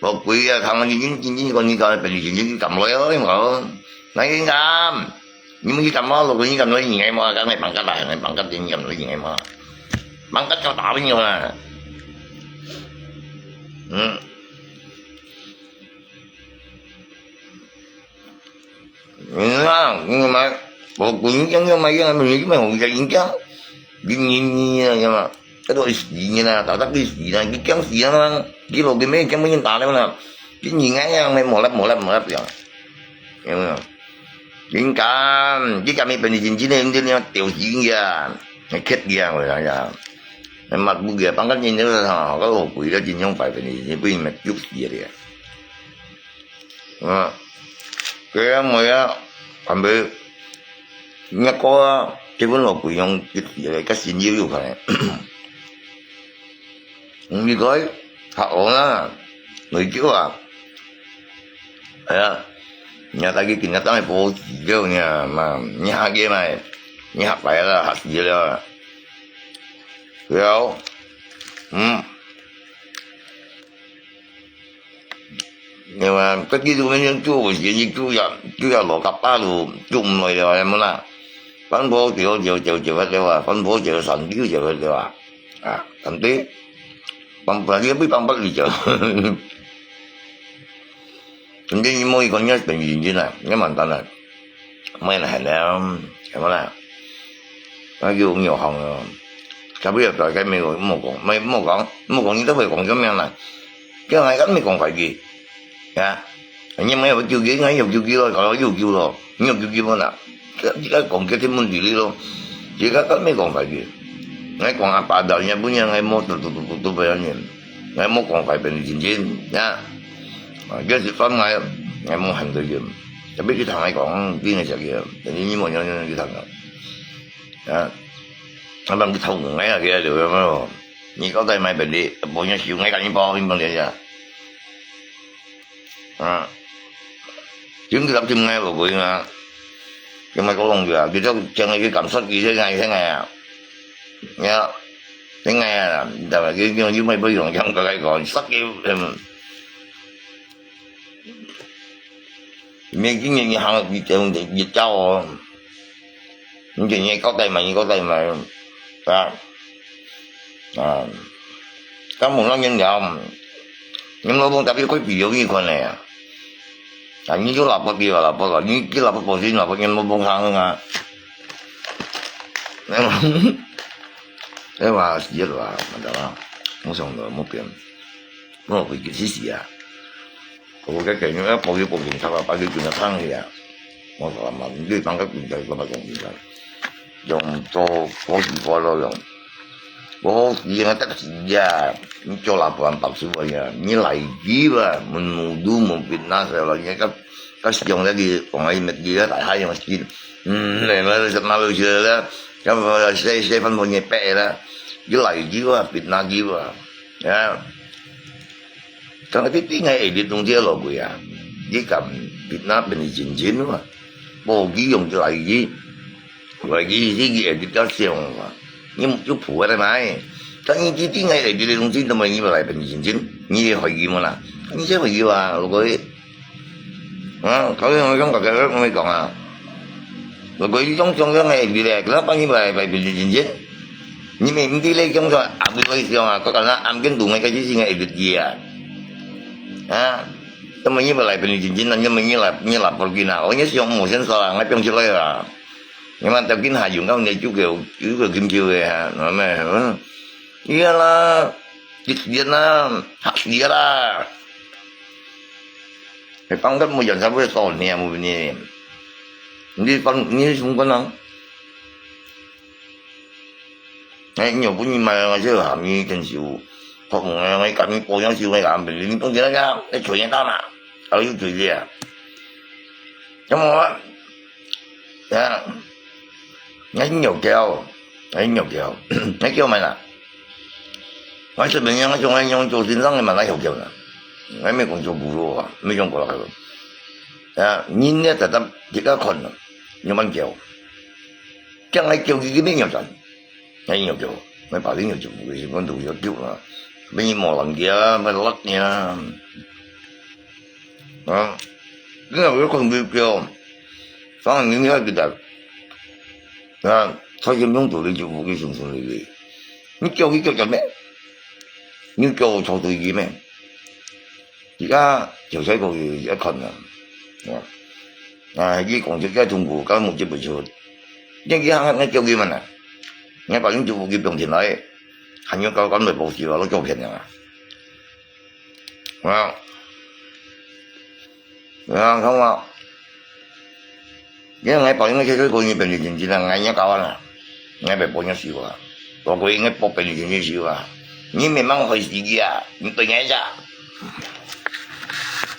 một quỷ thằng những con như coi bình những cầm lấy ấy mà lấy cái ngam nhưng mà cái cầm nó rồi cái cầm lấy gì ngay mà cái này bằng cách này bằng cách gì cầm lấy gì ngay mà bằng cách cho tạo với nhau nè nhưng mà một quỷ những mấy cái mình nghĩ mấy hồn cái những cái nhưng mà cái đôi gì như là tạo tác cái gì này cái kéo gì đó cái lô cái mấy cái mấy nhân tạo đấy mà cái nhìn ngay mấy một lớp rồi hiểu không cái cái mấy bên gì chỉ nên cái tiểu gì ra cái kết ra rồi là mặt bụng kia bằng cách nhìn nữa là có lô quỷ đó chỉ không phải bên gì bên mà chút gì đấy cái mới á còn bị nhắc có cái vấn lô quỷ không cái xin yêu phải như cái họ á người chứ nhà ta cái kinh tế này bố chỉ nhà mà nhà kia này nhà phải là hạt gì đó hiểu nhưng mà cái kia tôi mới chú gì như chú giờ lò cặp ba luôn chung rồi em muốn là phân bố chiều phải là phân bố chiều sẵn chiều phải là thậm chí bằng phải biết bằng bất lý chờ nhưng mỗi con nhớ tình gì như này cái mình ta này mấy này là cái mà nó vô nhiều hồng sao biết rồi cái mấy người một con như thế về còn cái men này cái này gắn mấy còn phải gì nhưng mấy chưa ghế ngay nhiều chưa kia thôi còn nó vô rồi nhiều chưa nữa nè cái còn cái thêm môn gì luôn chỉ có mấy còn phải gì ngay còn bà đời nhà bố nhà ngay mua tụi về anh nhìn ngay mua còn phải bệnh gì nha cái sự phân ngay mua hành tự dụng cho biết cái thằng này còn cái này sao kìa tự nhiên như một nhân cái thằng đó nó bằng cái thùng ngay là kia được không như có tay mày bệnh đi bộ nhà chịu ngay cả những bo những bằng vậy chứng cái tập trung ngay vào quỷ mà cái mày có lòng gì cái đó chân cái cảm xúc gì thế này nghe thế nghe là cái như mấy bây giờ trong cái còn sắc yêu mấy cái người hàng bị trường thì dịch châu những chuyện như có tay mà các mong nó nhân nhầm nhưng nó không tập cái ví dụ như con này như cái lập cái là như cái lập cái gì là cái nó bông hàng à thế mà giết rồi mà đó không xong rồi một biển nó bị cái gì à cái như cái bộ chuyện sao bao nhiêu chuyện nó thăng gì à một là cái bằng cái chuyện cái mà dùng cho có gì có lo dùng có gì nó tất cả cho làm bằng bạc số vậy như này gì mà mình đủ một Việt Nam rồi là những cái dùng cái gì còn ai mất gì đó tại hai mà chín này nó rất là bây giờ đó cái mà xe phân phối nhẹ bẹ đó cái này gì mà Việt Nam gì mà trong cái tiếng này thì đồng chí lo cái à cái cầm Việt Nam bên chiến chiến mà bộ ký dùng cái này gì rồi cái thì cho xem mà nhưng một chút phụ ở này tất nhiên cái tiếng này thì đồng chí tụi mình như vậy bên chiến chiến như hồi gì mà nè như thế hồi gì à rồi cái không có cái mới còn à rồi cái trong cái này thì là nó bao nhiêu bài bên chiến chiến nhưng mình đi lấy trong rồi ăn cái gì mà có cần ăn cái đồ cái gì này được gì à tụi mình như vậy bên chiến chiến là nhưng mình như là bởi vì nào nhớ xong một sinh là ngay trong chỗ này là nhưng mà tao kiến hạ dùng cái này chú kiểu kim chiêu về nói mày iya là dia na hak dia lah Ipang kan mo dyan sa pwesto niya mo ni hindi sumpan lang ngay nhiều cũng như mà chứ hàm như trên siêu không ngay cạnh cô giáo siêu ngay làm mình không nhớ ra cái chuyện này tao mà ở những chuyện gì à đúng không á ngay nhiều kêu ngay kêu mày nè nói chuyện mình nói chung anh用做先生嘅問題好叫啦，喺咩工作部咯啊，咩用過嚟咯？人咧就得而家困啦，要蚊叫，將係叫佢啲咩藥陣，係藥叫，咪白啲藥做嘅，嗰度有叫啦，咩磨能嘅啊，咩甩嘅啊，因為佢困佢叫，反正你而家佢就睇咁樣做你做嘅順順利利，你叫佢做咩？你叫錯對耳咩？而家條水部一困啊！啲工作家中國家冇接不出，因為佢叫佢們啊，你把人做佢병錢來，還要搞咁嚟報紙話攞照片啊！không啊？因為把人嘅水部嘅病錢錢啊，硬一搞啊，硬被報一少啊，我佢應該報病錢少啊。你明白回事啊？你對眼咋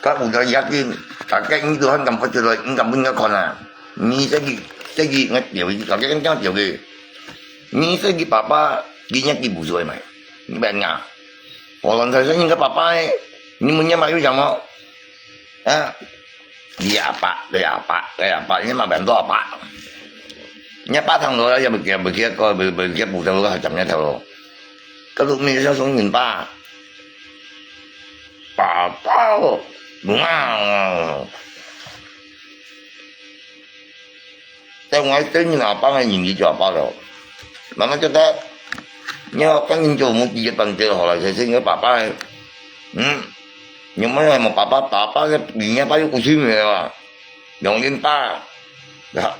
？các vụ đó giác chứ cả cái như tôi cầm phải rồi cũng cầm bên cái con à như cái gì ngay điều gì cả cái điều gì như cái papa đi nhắc đi bù rồi mày như bạn nhà còn lần thời gian như cái papa ấy như mình nhắm cái gì không đi apa nhưng mà bạn đó apa nhá ba thằng rồi giờ bực kia coi bực kia bù theo nó chậm nhá theo rồi cái lúc này sao xuống nhìn ba theo ngay tới như nào ba ngày nhìn gì cho ba rồi mà nó cho thế nhớ cái nhìn cho một gì bằng chơi họ là sẽ sinh cái bà ấy nhưng mấy ngày mà bà cái gì nghe ba cũng xíu người mà dùng đến ba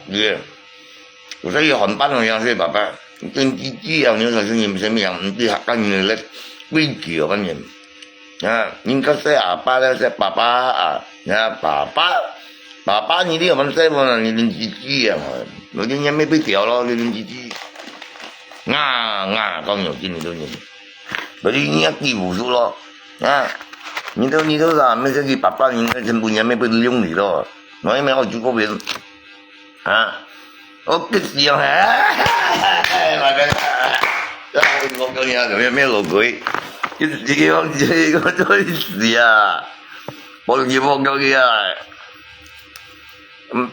gì tôi thấy hòn ba rồi như bà trên chi à như là sinh nghiệm sẽ miệng đi học cái người lên quy kiểu cái nhìn nhưng cái xe ba là xe bà như thế mà xe mà là lên chi à rồi nhưng em mới biết kiểu lo lên chi nga con nhiều chuyện đâu nhìn bởi vì nhắc gì vũ trụ lo nhìn đâu là mấy cái gì bà nhìn cái chân bùn nhà mấy bên lông gì đó nói mấy ông chú có biết ô cái gì hả mà cái một cái nhà rồi mấy lỗ quỷ cái ông gì có tôi gì à bộ gì một cái kia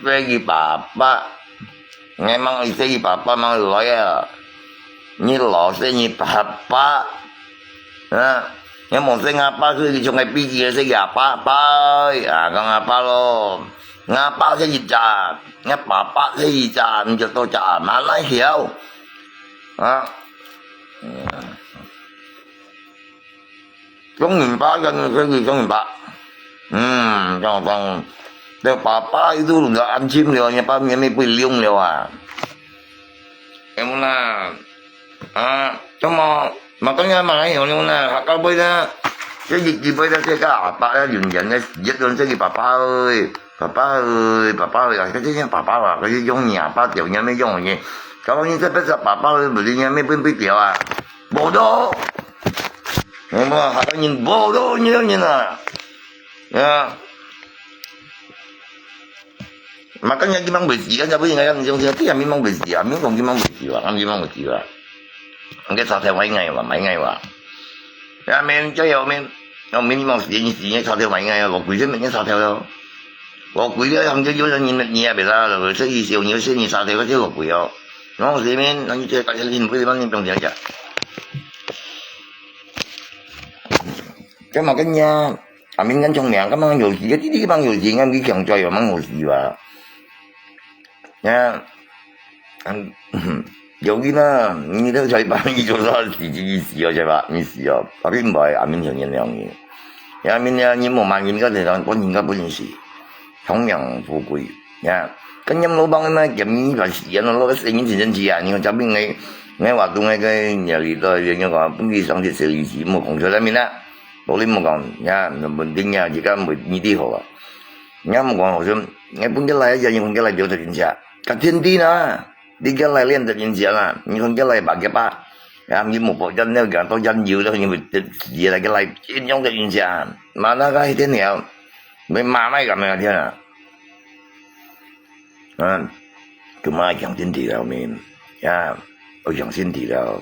cái gì bà ngày mang cái gì bà mang nói à như lọ sẽ như bà nhưng một cái ngã ba cứ trong cái bí gì sẽ gặp ba con ngã ba lo ngapa saya jita, ngapa pak saya jita, menjatuh jita, mana hiau, không nghìn ba cái gì không nghìn ba, trong Để papa itu udah anjing lewatnya pa ini piliung lewat. Emang cuma makanya makanya kalau bây giờ cái gì bây giờ cái apa ya dùng nhận cái giết luôn cái papa ơi cái gì papa à cái gì dùng nhà pa tiểu nhà mấy dùng gì kalau như thế bây giờ papa ơi beli nhà mấy bên tiểu à bộ đồ nhưng mà họ nhìn bộ đồ như nào ya makanya gimang besi kan tapi nggak yang saya tiap memang besi ya memang gimang besi lah cái sao theo mấy ngày mà ya men cho yêu men minimum gì sao theo mấy ngày một quý chứ mình sao theo đâu một quý đó không chứ vô nhìn nhẹ bây giờ rồi sẽ gì nhiều sẽ nhìn sao theo cái chứ một quý đâu nó gì men nó như thế cái nhìn với bao nhiêu trong giờ cái mà cái nhà mình ngăn trong miệng cái mang nhiều gì cái mang nhiều gì em cái chồng chơi mà mang nhiều gì vậy nha 여기는 이들 저희 반이 조사 있어요 제가 있어요 어린 뭐예요 안민정이 내용이 야민이 뭐 만인가 대단 본인가 본인시 정명부구이 야 그냥 노방은 gem이 시에는 nó sinh thì dân gì à nhưng cháu bên ngay hoạt động ngay cái nhà lý tôi nhưng mà cũng đi sang thì xử lý chỉ một công chuyện mình á bố lên một còn nha mình tin nhà chỉ có một như đi hồ nhá một còn hồ sớm ngay cũng cái này giờ nhưng không cái này biểu thực hiện ra cả thiên đi nữa đi cái này liên thực hiện ra là nhưng không cái này bạn cái ba làm như một bộ dân nếu cả tôi dân nhiều đâu nhưng mà gì là cái này trên trong thực hiện ra mà nó cái thế nào mấy mà mấy cái này thế nào cái mà chẳng tin thì đâu mình ya ở chẳng tin thì đâu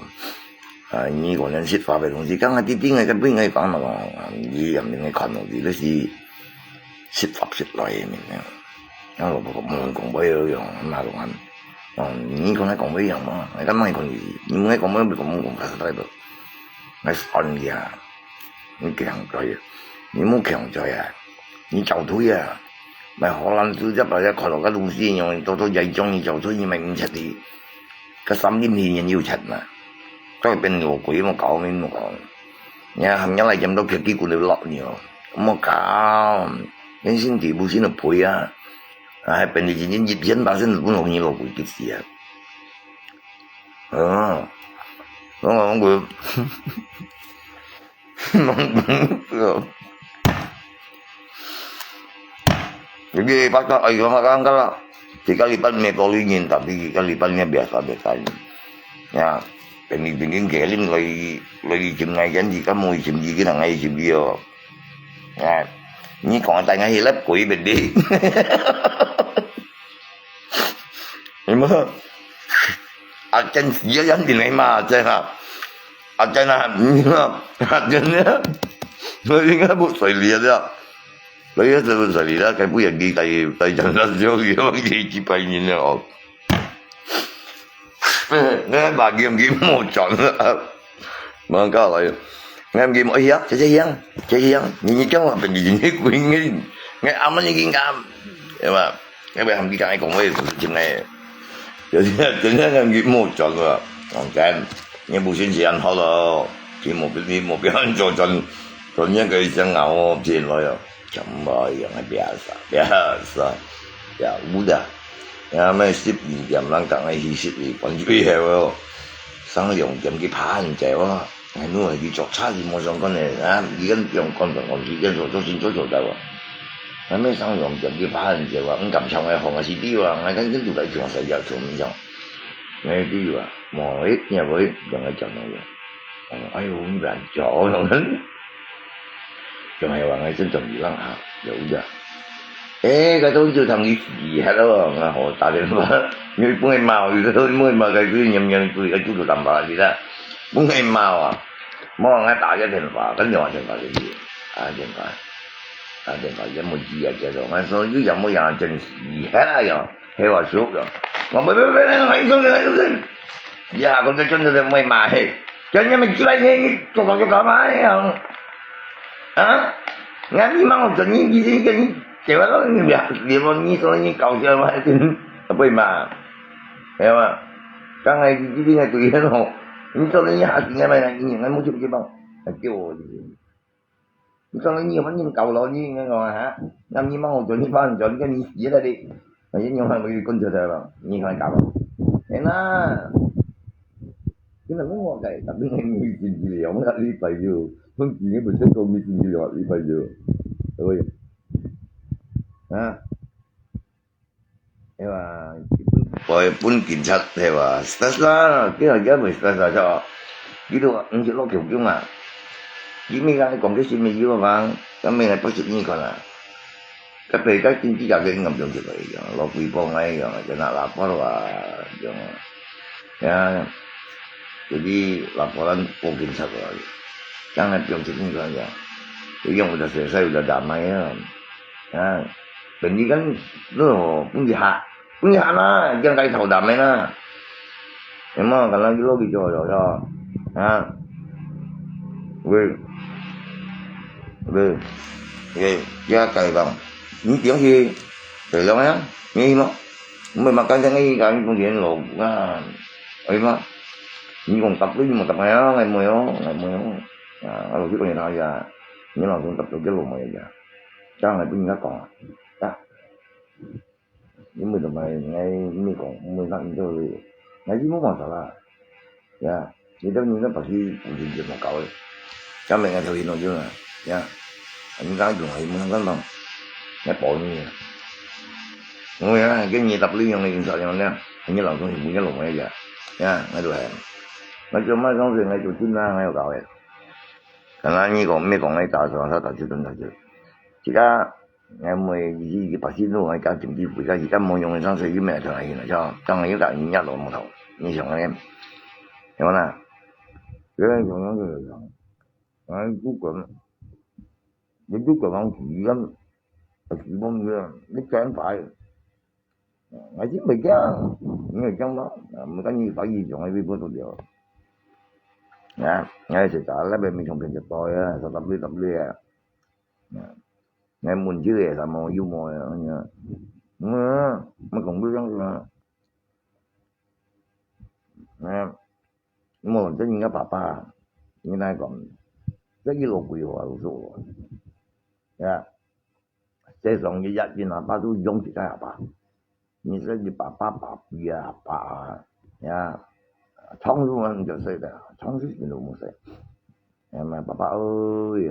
你个人说法的东西，刚刚啲嘅根本係講嘛講，你入面嘅看到啲都是說法說來嘅面嘅，我冇講俾佢用，咁啊講，你講係講俾人嘛，你根本係講你唔係講俾講法實喺度，係信嘅，你強嘴，你冇強嘴啊，你就推啊，咪可能都一或者看到嘅東西用到曳中你就推，你咪唔出啲，個心點氣人要出嘛。cái bên người quỷ mà cậu mình còn nhà hàng nhớ lại chăm đâu kia kia của đều lọt nhiều mà cả những sinh thì bù sinh là bụi à hai bên thì những dịch dân ba sinh cũng không nhiều là bụi cái gì à đúng không bụi jadi pasal ayo makan kalau tiga lipat metode ini tapi tiga lipatnya biasa ya pengen gelin lagi chừng ngày cái gì có mùi chừng gì cái thằng này chừng gì rồi như còn tay ngay lớp quỷ mình đi em ơi trên dưới dẫn thì này mà trên là trên nhá tôi đi nghe bút sợi lìa đó lấy cái sợi lìa đó cái bút giờ đi tay chân nó vô gì chỉ bay nhìn rồi nghe bà kiếm một chọn mà có lại nghe em kiếm một hiếc chơi hiếc nhìn cháu là mình nhìn thấy quyến nghe âm nó như kinh cam nhưng mà cái bài hầm kia ai cũng với chuyện này giờ thì em kiếm một chọn rồi còn cái như bù xin chị ăn thôi rồi chỉ một cái ăn cho chân còn những cái chân ngạo tiền rồi chậm bời yang biasa ya udah ya mấy ship gì dầm lăng tặng hay ship gì còn truy heo sang dùng dầm cái phá anh chạy quá ngày nữa là đi chọc xa gì mua xong con này đi gần dùng con còn chỉ dân rồi tôi xin chỗ đâu à mấy sang dùng dầm cái phá anh chạy quá ông cầm xong cái hòn là chỉ đi vào ngay cái chủ đại trường sẽ giờ trường mình xong ngay đi vào mò ít nhà với đừng ai chọn nữa ai uống rạng chỗ nó trường này vào ngay trên trường gì lắm hả đủ chưa cái tôi chưa thằng gì hết đâu họ tại vì như muốn em màu thì thôi muốn mà cái nhầm tôi cái chú được làm bà gì đó muốn em màu à mong ngay tại cái tiền bà cái nhỏ tiền bà cái gì tiền bà cái một gì à cái rồi ngay số dưới dòng mỗi nhà trên gì hết á rồi heo à suốt rồi mà bây giờ hãy xuống dạ con cái chân thì mày mày chân nhà mình cứ lấy nghe cho cả máy không hả ngắm đi mang một trận gì cái cewek lo ini dia mau soalnya kau siapa itu apa ima ya ma kan ngày jadi ngày tụi nó ini soalnya hatinya mana ini ngai mau coba bang kêu soalnya nhiều vẫn nhìn cầu lo như nghe ngồi hả năm như mau chọn như bao chọn cái gì vậy đi mà với nhau hai người con chờ rồi nhìn hai cầu thế na cái là muốn ngon cái tapi người gì ông đã đi phải vừa không chỉ cái mình sẽ không đi gì rồi đi phải vừa rồi à thế mà rồi pun kiểm tra thế mà stress cái là cái mình stress cho cái đó anh chỉ lo kiểu kiểu mà chỉ mấy cái còn cái gì mình yêu mà cái mình là có chuyện như còn là cái về cái chính trị cái ngầm trong chuyện này lo quy bong này rồi cho nó là có rồi ya jadi laporan mungkin satu lagi jangan yang sini saja jadi yang udah selesai udah damai ya pendidikan lo punya lah jangan kali tahu damai lah emang kalau lagi lo gitu rồi ya gue ya kayak bang những tiếng gì từ lâu á nghe mà mình mà cái nghe cái công chuyện lộ ấy mà nhưng còn tập với nhưng mà tập ngày mười rồi biết con nào giờ những lần tôi tập được cái lộ mày giờ cho ngày bây giờ còn đó những mình mày ngay mình còn mình làm rồi ngày chỉ muốn sao là ya thì đâu những cái bác sĩ cũng chỉ được một câu cho mình ngày thực hiện nội dung là ya những cái dùng hay muốn cái lòng cái bộ như người á cái gì tập liên này sợ nhau nè như là tôi hiện cái lộ mày giờ ya ngay đồ hẹn nói chung mấy công việc ngay chỗ chính ra ngay ở cậu ấy thành ra như còn mấy còn ngay tạo sao tạo chưa từng tạo chưa chỉ cả ngày mười gì cái bác sĩ luôn ngay cả chừng gì phụ cái gì cả mọi người sang xây cái mẹ thằng này cho trong này cái nhát rồi một thầu như chồng em hiểu không nào cái này chồng nó rồi cái cuối cùng ông chỉ lắm chỉ mong biết cho anh phải ngày trước mình cái người trong đó mình có như phải gì chọn ai biết tôi điều nha ngay sự trả lấy bên mình không cần cho tôi á sao tập đi à ngày muốn chứ là sao mà yêu mồi nha mà còn biết rằng là nè mà tất nhiên các papa như này còn rất nhiều lộc quỷ hòa rồi ya sẽ dùng như vậy thì là ba tôi dùng thì cái apa như thế thì papa ya apa ya 청소는 줬어야 돼. 청소시키는 못 써. mà papa ơi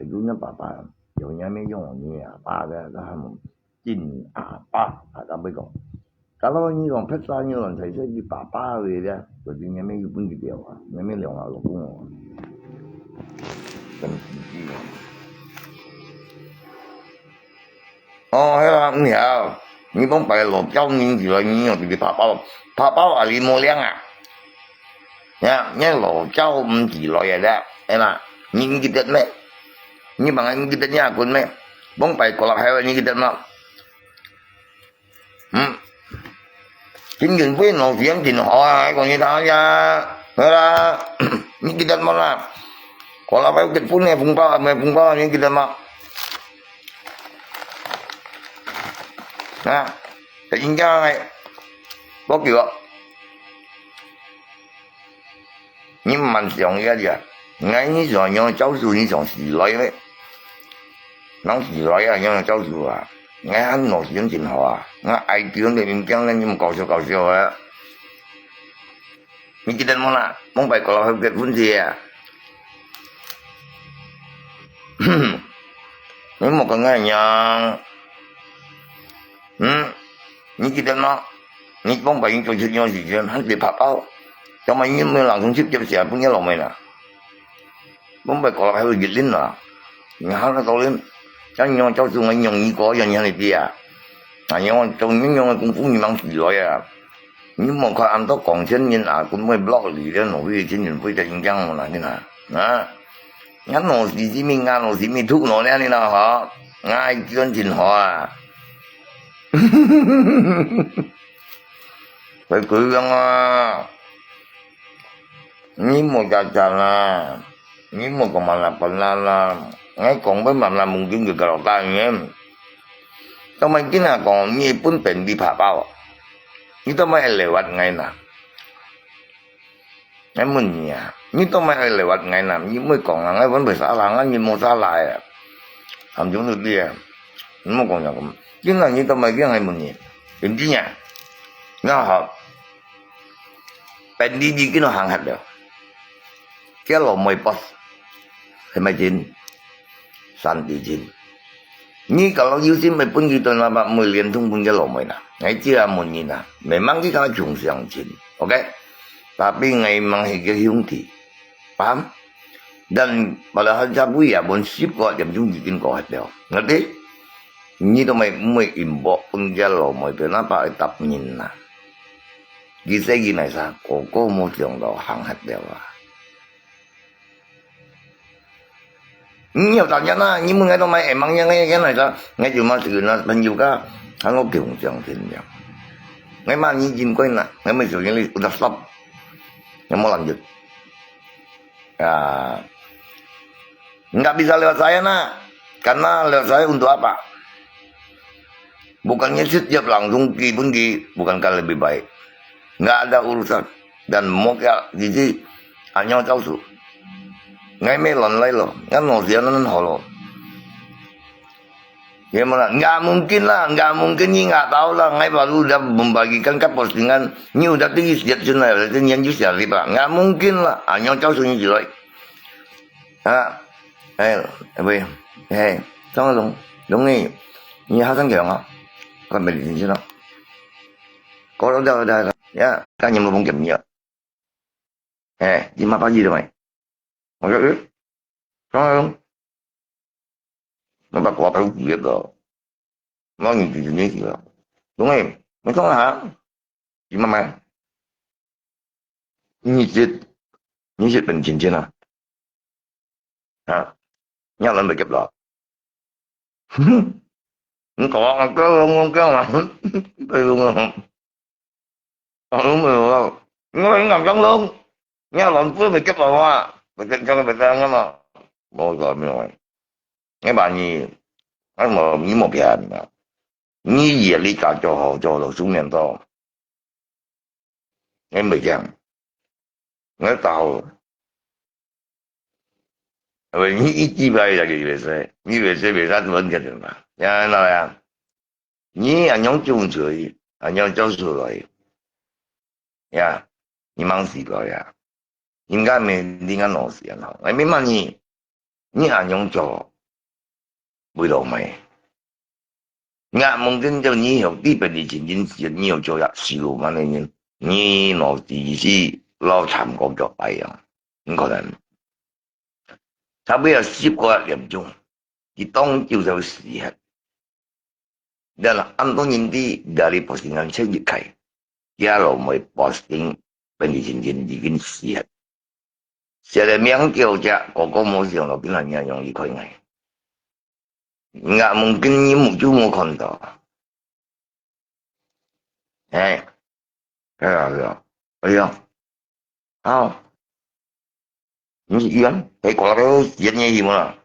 이거는 papa 요냐면 용이야 빠가 하면 찐 아빠 하다 보고 kalau như còn phép sao như là thầy sẽ đi papa về đó rồi thì nhà mấy cái điều à nhà mấy liệu nào cũng hay là không hiểu như bóng bài lột trong những gì là như thì papa là đi mua liang à nha nhớ lột trong chỉ loại đó em à những cái tên mấy như bằng những cái tên nhà của mấy bóng bài có là hay là những cái tên nào chính quyền với nổi tiếng thì họ còn như thế ra thế là những cái tên mà có là phải cái phun này phun bao những cái tên mà à thì chính ra này có kiểu nhưng mà chồng ra gì à ngay như rồi nhau cháu dù như chồng xì lối đấy nó xì lối à nhau cháu dù à ngay hắn nổi tiếng trình họ nó ai tiếng thì mình chẳng lên nhưng mà cầu siêu á mình chỉ tên món là món bài có là cái phun gì à nếu một con ngày nhà những cái tên nó những món bài những trò chơi nhau gì chứ hắn bị phá bao cho mày như mình làm công chức cho xe cũng nhớ lòng mày nè món bài có là hơi dịch lên nè nhà hắn nó to lên cháu nhau cháu dùng anh nhung như có giờ nhà này đi à nhau trong những nhau cũng phú như mang gì loại à nhưng mà coi ăn tốt còn trên nhìn à cũng mới blog gì đó nổi trên nhìn với trên trang mà là như nào đó ngắn nổi gì mình ngắn nổi gì mình thuốc nổi này nào hả ngay trên trình họ à phải cười rằng à nhưng mà chả nhưng mà còn mà là phần là ngay còn với mà là mùng kim người cào tay nhé tao mày cái nào còn như bún bền đi phá bao như tao mày lewat ngày nào em muốn nhà như tao mày lewat ngày nào như mới còn là ngay vẫn phải xả láng như một xả lại làm chúng được đi nó còn nhà cũng chứ là như tao mày cái ngày muốn nhà đến chứ nhà nó hợp bền đi cái nó hàng hạt được cái lò mày bớt thì mày chín santi chín ni kalau Yusin may pun gitu na ba million tung pun jalo may na. Ngay chia mo ni na. Memang kita chung siang chin. Okay? Tapi ngay manghigil yung ti. Paham? Dan padahal sabu ya bon sip ko jam chung bikin ko hat daw. Ngerti? Ni to may imbo pun jalo may kenapa itap nyin na. Gisay ginay sa ko mo siyang daw hang hat daw. Nhiều tận nhân á, nhưng mà ngay tao mày em mang nhân cái này sao, ngay chiều mà sự nó bao nhiêu cái, hắn có kiểu chẳng tiền nhiều, ngay mà như chim quay nè, ngay mấy sự những cái stop, yang mau lanjut, nggak bisa lewat saya nak, karena lewat saya untuk apa? Bukannya setiap langsung ki pun ki, bukankah lebih baik? Nggak ada urusan dan mau kayak gitu, hanya tahu su. Ngay mấy lần lấy lo, ngắn ngồi gì nó hồ ya mana, nggak mungkin lah, nggak mungkin ni nggak tahu lah, ngay baru udah membagikan ke postingan, ni udah tinggi sejak sana, berarti yang justru riba, nggak mungkin lah, hanya tahu sunyi jelek, xong rồi đúng đi, như hát sáng kiểu không, còn bình tĩnh chứ đâu, có đâu đây, nhá, các nhân vật bóng kiểm nhiều, chỉ mà bao gì rồi mày. Mày biết không? Nó bắt quả tao biết rồi. Nó nhìn gì như gì rồi. Đúng không? Mày không hả? Chị mà mày. Như chết bình chỉnh chứ nào. Hả? Nhắc lên bị kẹp lọ. Không có, không có mà. Đây luôn không? Đúng rồi. Nó nằm trong luôn. Nhắc lên phước bị kẹp lọ hoa. Mình tin cho người ta mà bao giờ mới nói mấy bạn như anh mà như một cái mà như gì lý cả cho họ cho được xuống miền to em mới chẳng nghe tàu rồi như ít chi vậy là gì vậy như vậy bị ra vấn cái gì mà nhà nào như anh nhóm chung chơi anh nhóm giáo sư rồi ya你忙死了呀应该没你个老师啊，我没问你还用做为了没？俺梦见就你有基本的前景是你要做入事嘛？你老师是老残国脚哎呀，唔可能。差不多有10個人鐘，你當朝就死hết。Dan anton inti dari postingan saya jikai, dia lo mau posting pendidikan bikin sihat. Saya memang kêu cha, koko mau siang lo bilang yang ikut ngai. Nggak mungkin ni muncul mau kontak. Iya. Ini Ian, kalau kau siatnya gimana?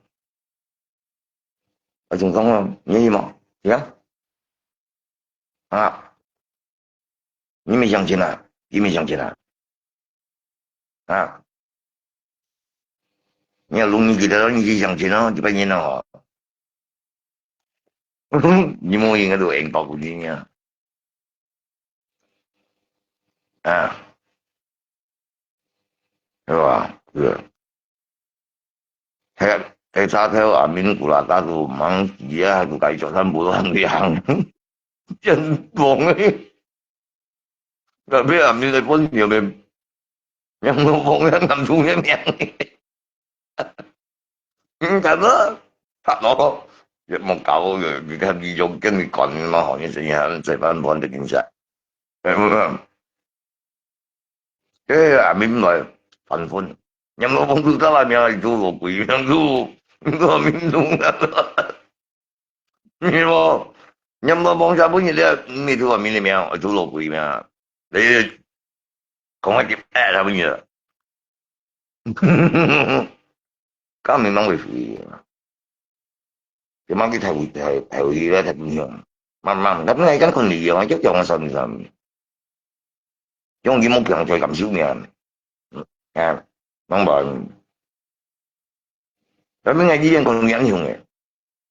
Ở trong không, như gì mà, dạ? Ni没相亲啊？你没相亲啊？你要弄你给他，你去相亲啊？就把你弄好。你莫应该都硬保护你呀？是吧？是。喺沙灘下面古拉打到猛字啊，喺度繼續新冇行嘅行，真忙嘅。Rồi biết làm như này có nhiều mềm nhưng mà không biết làm chung cái miệng thật đó thật đó việc một cậu rồi người ta đi dùng cái người còn mà hỏi như thế nào sẽ phải bọn được cảnh sát cái làm mềm rồi phần phun nhưng mà không cứ ta làm như này chú lộ quỷ đang chú nó mềm đúng đó nhưng mà bọn sao bố như thế người thu vào mềm mèo chú lộ quỷ mà để không ai kịp ra bao nhiêu có mình mang về phụ thì mang cái thầy gì đó thật bình thường 慢慢咁你跟佢哋樣一樣嘅信心，因為冇強在咁少年，啊，明白？咁樣呢樣講影響嘅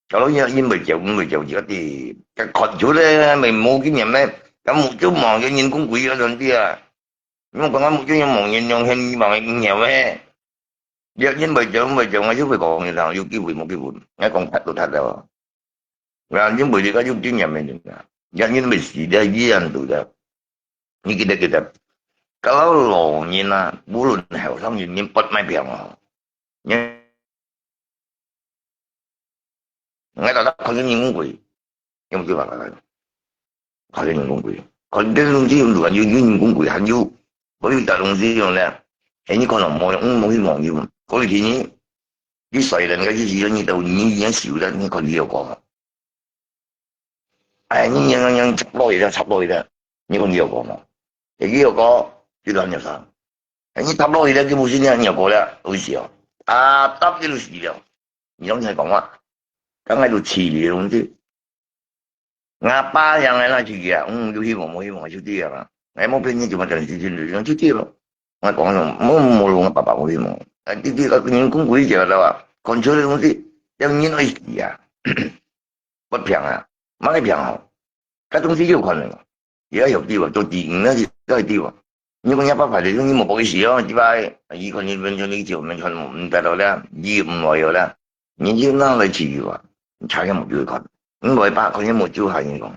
，kalau因為就而家啲群組咧，咪冇經驗咧，咁目標忙嘅人工貴嗰陣啲啊，咁講緊目標有忙人用興忙嘅nhiều咧，若因為我要會講嘅啦，有機會冇機會，一講睇都睇到，嗱因為而家有經驗嘅人啊，因為時代依然度嘅，你記得。Kalau lo nhìn là bố luôn hiểu xong nhìn bật máy biển mà nhưng ngay đó có những công quỷ nhưng chưa phải là có những công quỷ còn cái đồng chí luôn như những công quỷ hành du bởi vì tại đồng chí rồi nè anh như con là mỗi hy vọng nhiều có gì nhỉ cái sợi lần cái gì đó như đầu như xỉu ra như còn nhiều còn ai như sắp đôi ra như còn nhiều còn thì cái có cái đoạn nhập sang你搭落去咧，基本上你入過咧，好似哦，搭呢度死了，你諗住講話，梗喺度遲嚟咁啲，阿爸樣喺那住嘅，有希望冇希望少啲啊，你冇俾你做乜陣時先嚟，少啲咯，我講咗，冇用爸爸冇希望，啲個員工會就係話，講出嚟咁啲，有人可以死啊，不平啊，乜都平啊，嗰東西要困難，而家有啲喎，做電咧都係啲喎。你講100塊你冇保險咯，只不過二個月變咗呢條命唔得到咧，25內有咧，你要拿來治療啊，差嘅冇叫佢看，咁我8個月冇招係你講，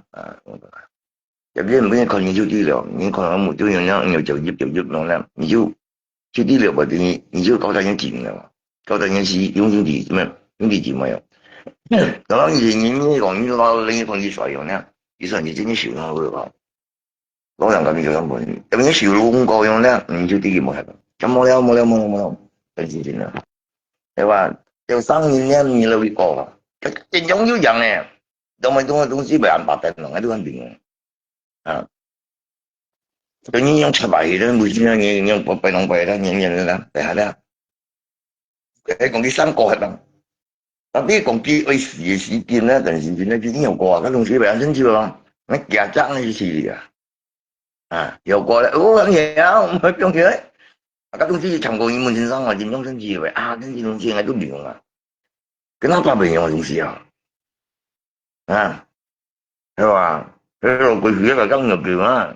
入邊唔俾你看你就治療，你看我冇招樣咧，你就業咧，你就去治療或者你就搞到人錢嘅嘛，搞到人是用啲咩用啲錢冇有，咁你講你攞你講啲水用咧，其實你真係少咗好多。老人咁做咁本，咁啲小路咁過樣咧，唔知啲冇係，咁冇，等先先啦。你話做生意咧，你都會過，正種要人咧，都咪東西咪眼白定能喺度肯定嘅，啊，對呢樣出埋去咧，每次咧樣閉兩閉啦，樣啦，係啦，誒講啲生過係啦，特別講啲為事件咧，陣時咧，已經有過啊，嗰東西咪眼先知咯，你夾爭呢啲事嚟㗎。有過咧，很嘢啊，唔係咁嘢。các đồng chí chẳng có những môn sinh sang mà chính trong sân gì vậy cái gì đồng chí ngay tốt điểm à cái nào bình mà đồng chí thế mà thế rồi cái phía là trong nhiều kiểu á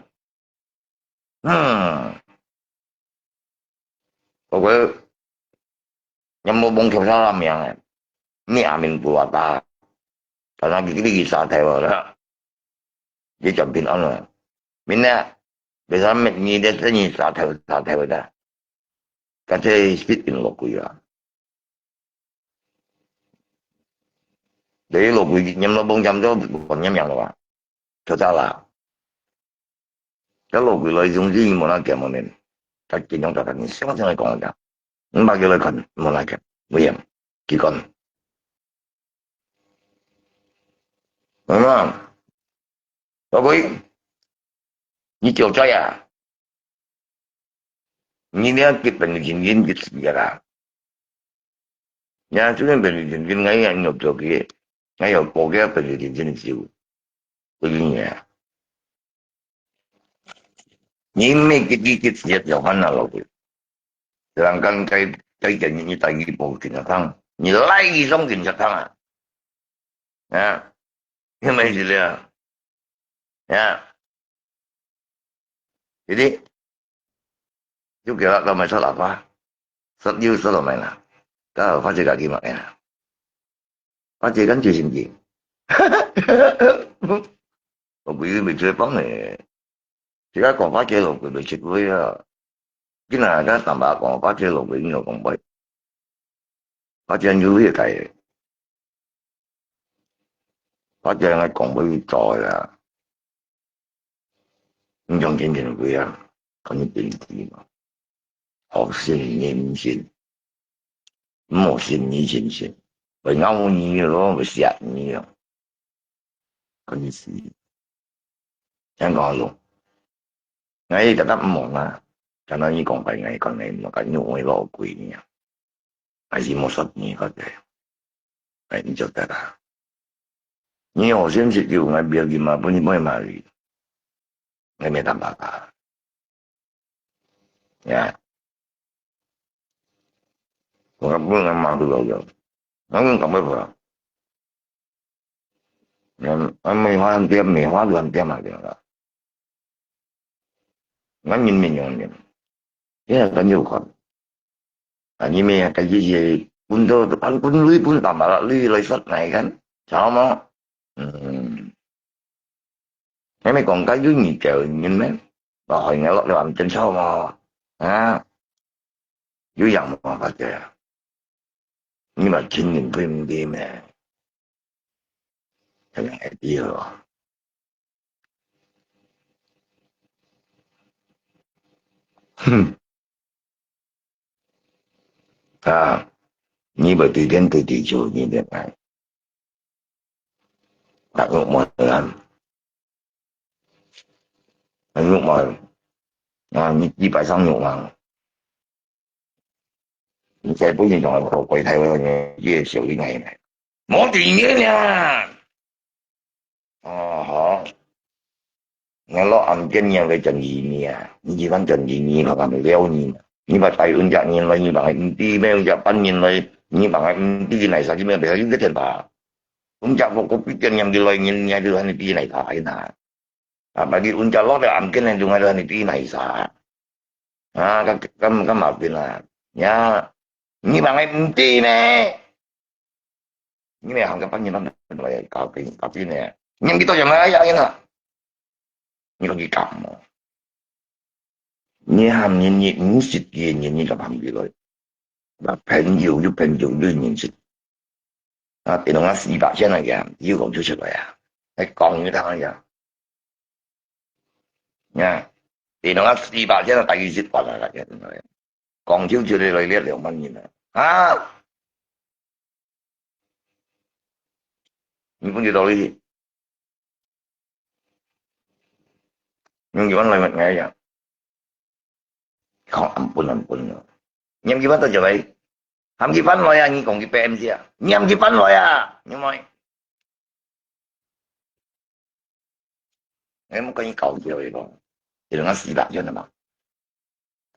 có cái nhưng mà bông theo sao làm miệng mẹ mình của ta ta nói cái gì sao theo đó để chọn pin ăn rồi mình nè bây giờ mình nhìn đến cái gì sao theo đó cái thế speed in lục quỷ à để lục quỷ nhầm nó bông chăm đó còn nhầm nhầm rồi cho ta là cái lục quỷ lợi dụng gì mà nó kẹm mà mình cái chuyện trong ta thành sáng sáng lại còn là nó bao nhiêu lợi cần mà lại kẹm nguy hiểm chỉ còn đúng không đối với như chiều trai như thế cái bệnh nhân viên cái gì là nhà chúng mình bệnh nhân viên ngay anh nhập được cái ngay ở cổ cái bệnh nhân viên chịu tự nhiên nhưng mấy cái gì đó hắn nào rồi làm cái chuyện như tại vì bộ cảnh sát thăng như lấy xong cảnh sát thăng nhưng mà gì là thế đi chú kiểu là mày sao làm quá rất yêu sao làm mày nào có phát triển cả gì mà mày nào phát triển gắn chuyện gì một quý mình chơi bóng này thì các còn phát triển lục bị chết với cái là các tầm bạc còn phát triển lục bị nhiều còn bảy phát triển như thế này phát triển lại còn bị trò là trong chương trình của có những chuyện gì mà học sinh nghiêm sinh một sinh như sinh sinh bởi ngâu nhiều đó bởi xẹt nhiều có những gì chẳng còn luôn ngay cả đắp một cho nó như còn phải ngày còn ngày mà cả nhung ấy lộ quỷ nha ai gì một sắp như có thể phải cho ta 你我先是叫我表姨嘛，本你买哩，你没当爸爸，呀，我本来嘛都有，我跟咁样说，我梅花乱点嘛的，我nhìn mình用的，这个很有可啊，你们cái gì gì pun tu depan pun lui pun tambah lah lui lai sat này kan, sama, mấy con cái dưới nhị trời nhìn mấy, rồi nghe lót làm trên sau mà, à, dưới dòng mà phải chơi, nhưng mà chín nhìn phim đi mà, cái này đi rồi, à, như bởi tùy đến từ tỷ chủ như thế này, đặt ngục mọi người anh ngục mọi, à, như phải xong ngục mà. Saya punya jangan kalau kau thay vào về xử lý ngày này mỗi tiền nhé nha họ nghe lo ăn trên nhà cái trần gì nè như văn trần gì nè hoặc là mày leo nhìn như bà tay ưng chặt nhìn lại như bạn anh đi mail chặt pan nhìn lại như bạn anh đi này sao chứ mày phải cái tiền bà cũng chặt một cái chân nhầm đi lại nhìn nhà đưa anh đi này phải nè à bà đi ưng chặt lo để ăn cái này dùng anh đi này sao à cái mặt bên là nha như bạn em đi nè như này không có bao nhiêu năm lại cào tiền nè nhưng cái tôi chẳng nói vậy nè như có gì cầm như ham như muốn xịt gì như gặp hàm gì rồi và phèn nhiều nhìn xịt à tiền nó xịt bạc trên này kìa yêu cầu chưa rồi à cái con như thế này kìa nha tiền nó xịt bạc trên là tại vì xịt bạc là cái còn chưa đây lại liệt liệu mình nhìn này à như con gì đâu đi nhưng gì vẫn lại một ngày vậy không ampun nữa nhưng gì vẫn tôi vậy ham cái phán rồi à như còn cái PM gì à nhầm cái phán rồi à nhưng mà em có những cầu gì rồi đó thì nó xịt bạc cho nó mà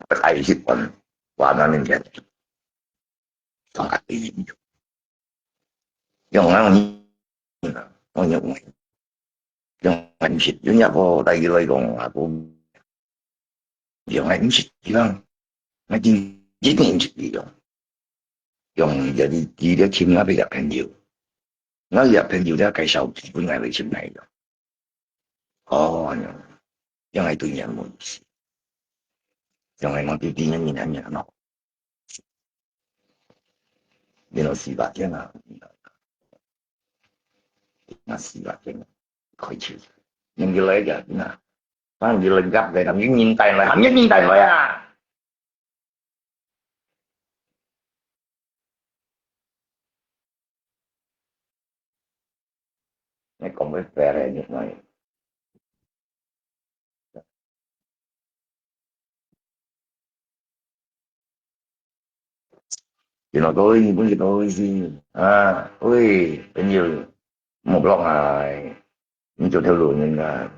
phải ai xịt quần và nó nên vậy còn cái gì dùng nó dùng dùng mình xịt với nhau vô đây cái lời còn là cũng dùng anh xịt chứ không nó chỉ niệm xịt gì rồi dùng giờ đi chỉ để chim nó bị gặp hình nhiều nó gặp hình nhiều đó cây sầu thì cũng ngày lịch sinh này rồi ồ nhưng ngày tôi nhận một nhưng ngày nó đi nhân nhìn anh nhận nó vì nó xịt bạc chứ nào nó xịt bạc chứ khỏi chịu nhưng cái lấy giờ thế nào nó đi lên gấp về làm những nhìn tay lại hẳn nhất nhìn tay lại à nó còn phải về lại như này thì nó tôi cũng như tôi gì à ôi bao nhiêu một lọ này mình cho theo đuổi nên là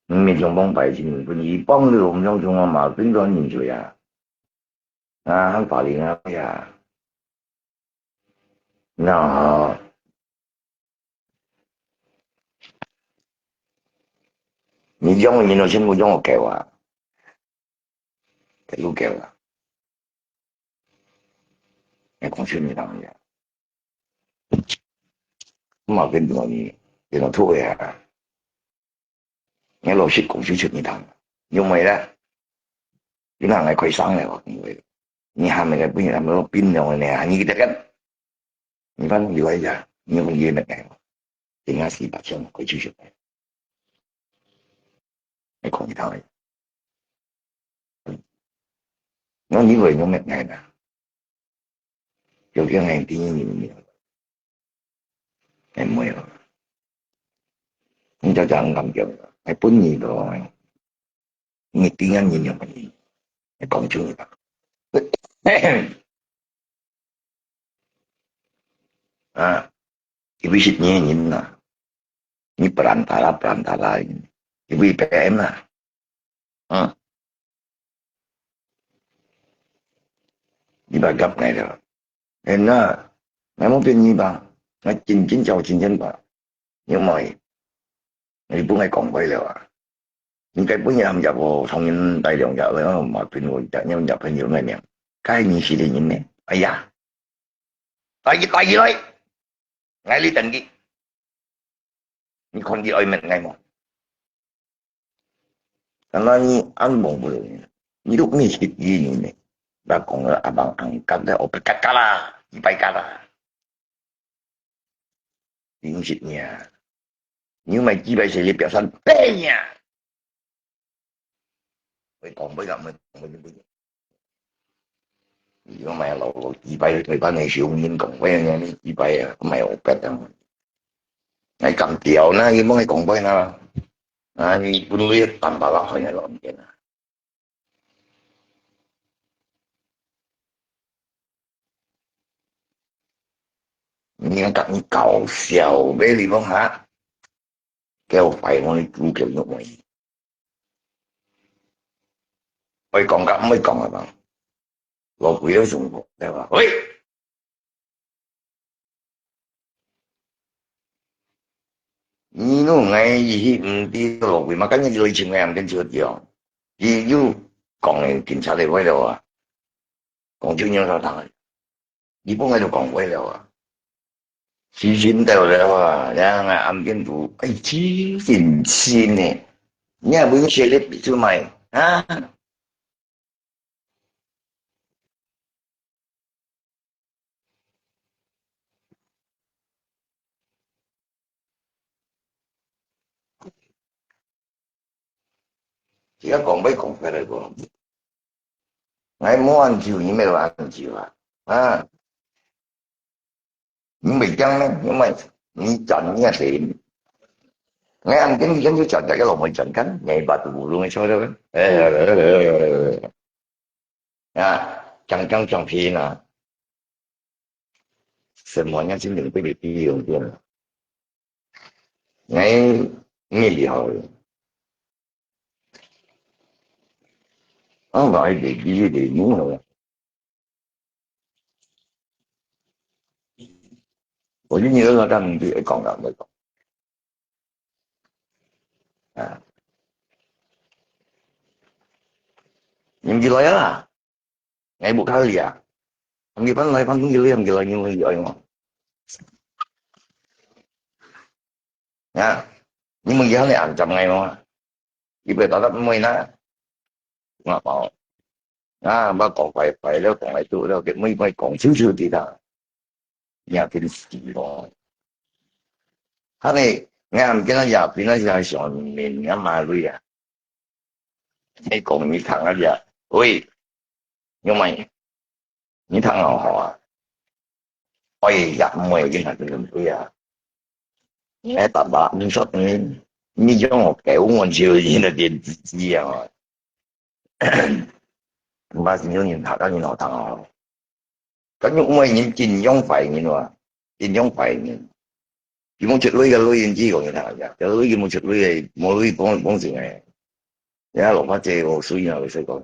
mình trong bóng bảy thì mình cũng ý bóng được trong trong mà tính toán nhìn rồi à hắn phải liền à nó nhìn giống nhìn nó xin một giống kẹo à cái lú kẹo à cái con xin như thế này mà cái nó thua à nghe lo shit cũng chuyện như thế nhưng mà đó cái nào này quay sáng này hoặc như vậy như hai mươi cái bây giờ nó pin rồi nè như cái cách như vậy như vậy giờ như con gì này thì ngay khi bắt chân quay chuyện này cái con như thế này nó như vậy nó mệt này nè rồi cái ngày thì nhìn em mới rồi nhưng cho chẳng cầm chừng phải bốn nhì rồi người tiếng Anh nhìn nhận mình còn chưa người ta à ibu sitnya ini na, ini perantara ini, ibu IPM na, đi bà gặp này rồi nên nó muốn tin như bà nó chín chầu chín chân bà nhưng mà ngày bữa ngày còn quay rồi những cái bữa nhà nhập vào thông nhân đại lượng giờ nó mà tuyên ngôn chạy nhau nhập hay nhiều ngày nè cái gì xí thì nhìn nè ấy da tại gì đấy ngay lý tình gì những con gì ơi mình ngay một nó như ăn bổng bự như lúc này thịt gì như này bà còn là bằng ăn cắt đấy ốp cắt cá la bay cá la những thịt nhà nhưng mà chỉ bây giờ biểu hiện bé nhà mày còn bây giờ mình nếu mày lẩu chỉ bay người ta này siêu nhiên còn quen nha chỉ bay mày ốp pet ngày cầm tiểu na cái món còn bay na như bún liệt tầm bà lọc hay là làm gì nè nhưng cặp cầu xèo bé đi bóng hả kéo phải nó chú kiểu như vậy ôi còn gặp mới còn là bằng lột quỷ đó dùng một đây mà ôi như nó ngày gì đi lột quỷ mà cái như lời chừng em trên chưa nhiều gì như còn kiểm tra để quay đầu à còn chưa nhớ ra thằng gì bố ngay đâu còn quay đầu à xí xin đầu đâu à đang âm kiến thủ ấy chí xin xin nè nhà bữa xe lết bị chú mày ha chỉ có còn mấy còn phải rồi còn ngày muốn ăn chiều nhưng mà là ăn chiều à nhưng mà chăng đấy nhưng mà như chọn như thì ngày ăn cái giống như chọn cái lòng mình chọn cánh ngày bà tụ luôn hay sao đâu à chẳng trong trong khi là xem mọi nhân sinh đừng có được đi đường tiền ngày nghỉ hồi không gọi để đi để muốn rồi ủa chứ như nó đang thì còn gặp mới còn à nhưng gì nói à ngày buộc hai à không gì bán lại bán cũng gì làm gì là như vậy rồi mà nha nhưng mà giờ này ăn chậm ngày mà chỉ về tao mới nè mà bảo à ba còn phải đó còn lại tụi đó cái mấy còn xíu thì ta nhà cái gì đó hắn này nghe ăn cái nó giờ thì nó giờ sòn miền ngắm mà lui à mấy còn những thằng đó giờ ui nhưng mà những thằng họ ôi gặp mày cái thằng tụi tôi à nghe tập bạn nhưng sót như giống một kiểu ngon chiều gì là tiền gì à ba xin nhớ nhìn thật đó nhìn họ thằng họ có những mày nhìn trình giống phải nhìn mà trình giống phải nhìn chỉ muốn chụp lưới cái lưới gì còn như thằng vậy cái lưới cái muốn chụp lưới này mua lưới bông gì này ya lột phát chơi hồ suy nào sẽ còn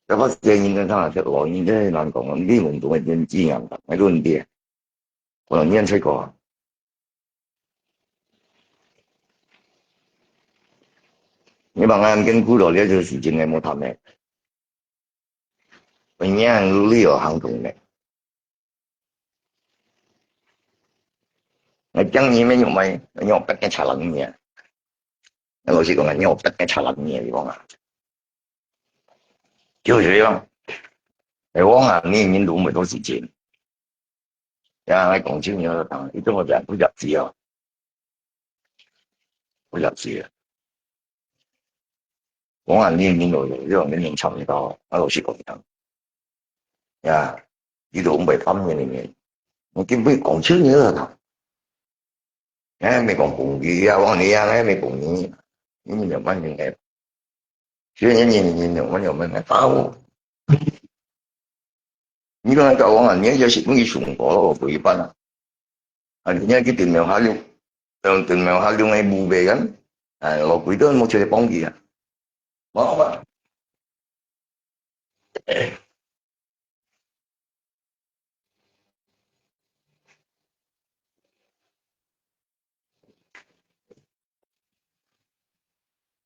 cái phát chơi nhìn cái thằng là lội nhìn cái làm còn làm cái mình tụi mình nhìn chi ngầm mấy luôn đi còn nhân sẽ còn你把俺跟古老的这个事情，我冇谈的，我娘旅游行动的，我讲你们用咪用不跟查冷嘢，老師講緊用不跟查冷嘢，你講啊，就是樣，你講啊，你都沒多時間，呀，你講清楚就得，你都我人不入字啊，不入字啊。講下呢度，因為你用差唔多，阿老師講得，呀，呢度唔係分嘅嘢，我見不講清楚就得，誒，未講共語啊，我你啊，誒，未共語，你兩蚊樣嘅，所以你兩蚊咪包，呢個就講啊，你有時可以送我咯，陪班啊。Artinya kita mau halu, untuk mau halu ngai bube kan, kalau itu mau cari ponggi ya, mau apa?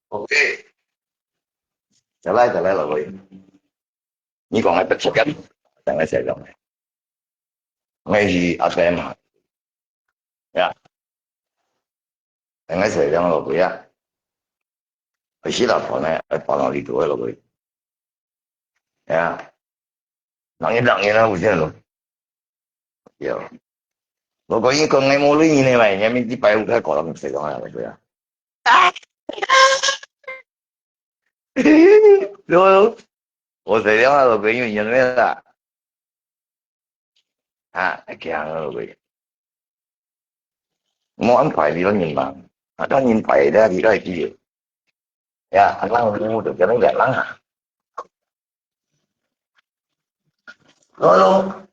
Ok, trả lời là vậy. Như còn ai bất chấp nhất, chẳng ai sẽ đâu. Ngay gì ở đây mà, ya, chẳng ai sẽ đâu là vậy à. Ở Hy Lạp này, ở Bà Lan đi tuổi là vậy, ya. Nặng như nó, bukan lo, ya. Lo có những con ngày mua lấy như này mày, nhà mình chỉ phải một cái cỏ làm sao đó là vậy à. Rồi,我谁料到个原因没啦？啊，这样了个，我安排你了人嘛，啊，当然排的你来记，呀，俺啷个我就叫你来啷啊，咯咯，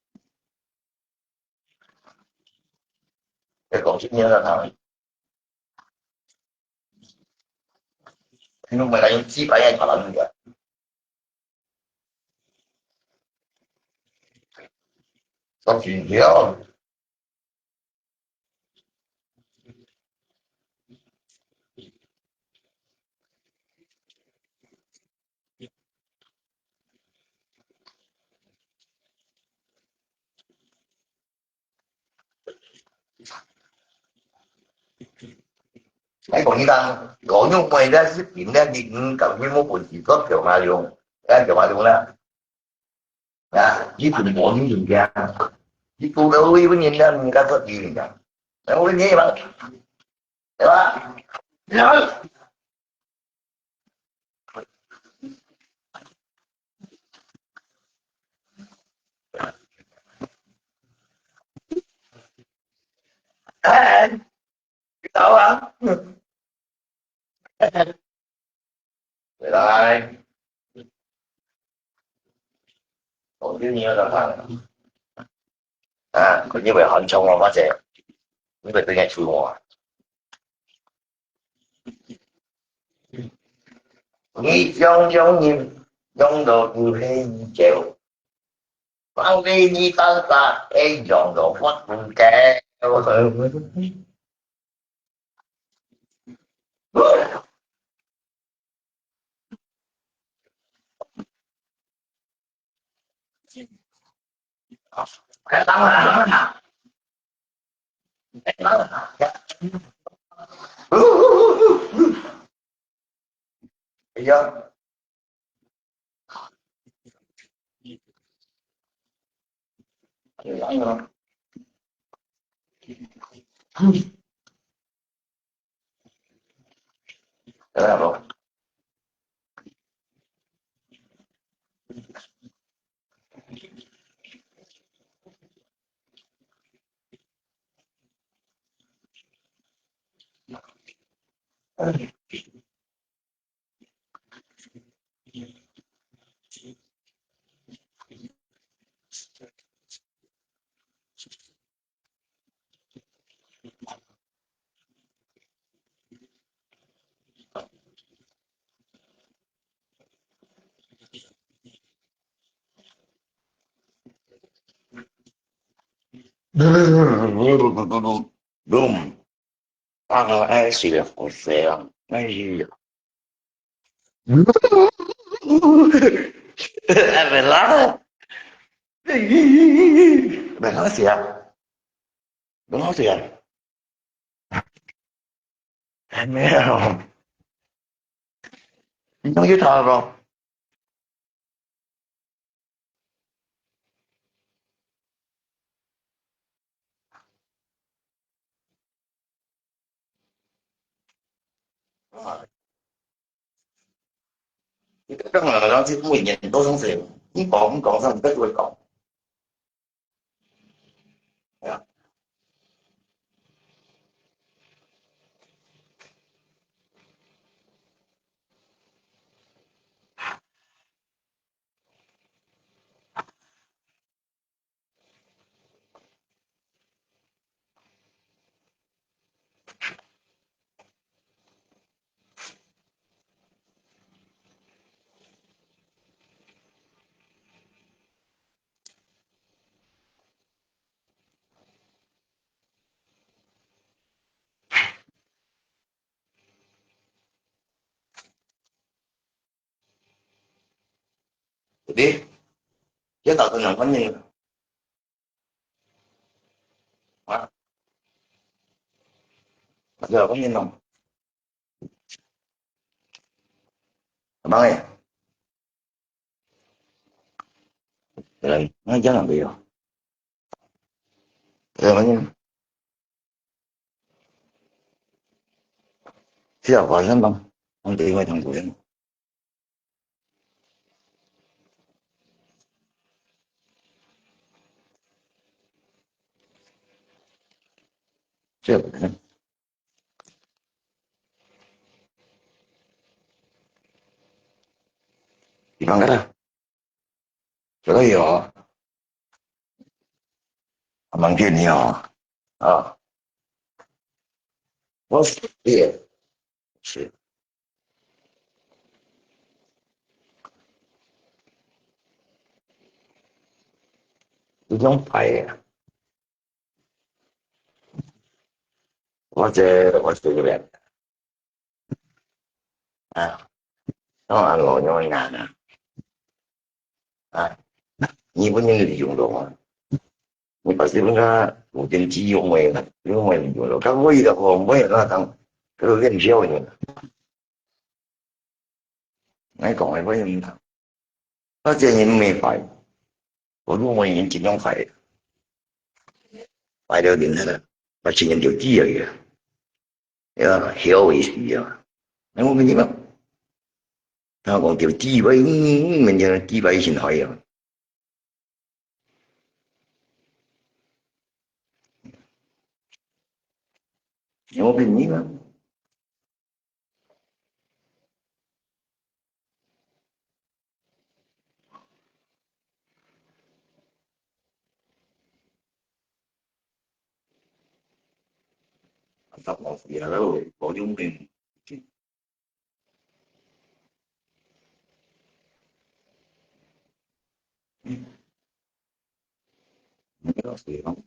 这讲出名了他，你们来用几百元搞那个，说chuyện thiếu, cái còn như ta, gọi như mày ra xếp chuyện ra thì cầm cái mối quần chỉ có kiểu mà luôn, ra kiểu mà luôn đó, ya, chỉ cùng bộ những gì ra, chỉ phụ đâu với nhìn ra mình ra có gì cả, đâu có gì mà, đúng không? Nhớ. À, đâu á? Vậy là còn bao nhiêu là thằng à, còn như vậy họ trong nó sẽ như vậy tôi nghe chửi moi nghĩ giống giống như giống đồ như hay chèo bao đi như ta ta em dọn đồ phát cùng kè cái tao là cái tao là bây giờ cái là rồi đúng à ai xì đẹp của xe ai gì em phải lá bạn nói gì à bạn nói gì à em nghe không nói với thơ rồi rất là nó chỉ mùi nhìn tôi không xỉu nhưng còn sao cái tôi còn đi chế tạo tôi làm bánh nhân mà giờ bánh nhân không băng này rồi nó chắc làm gì rồi giờ bánh nhân thế là gọi lắm không tự quay thằng của thế là thì bằng cái đó cái đó hiểu bằng tiền hiểu what's here shit tôi không phải what's the event nó ăn ngồi nhau nhà nè như có những người dùng đồ nhưng mà sẽ là một件基用为了，因为有了刚为的话，为了当这个练效呢，你讲係乜嘢唔同？嗰隻嘢未快，我都我已經盡量快，快到點啦？我前人條知嚟嘅，曉為事啊！你冇乜嘢嘛？他講條智慧，mình giờ智慧先係啊！有冇變嘢嘛？tập một giờ đó bộ dung tiền cái đó gì không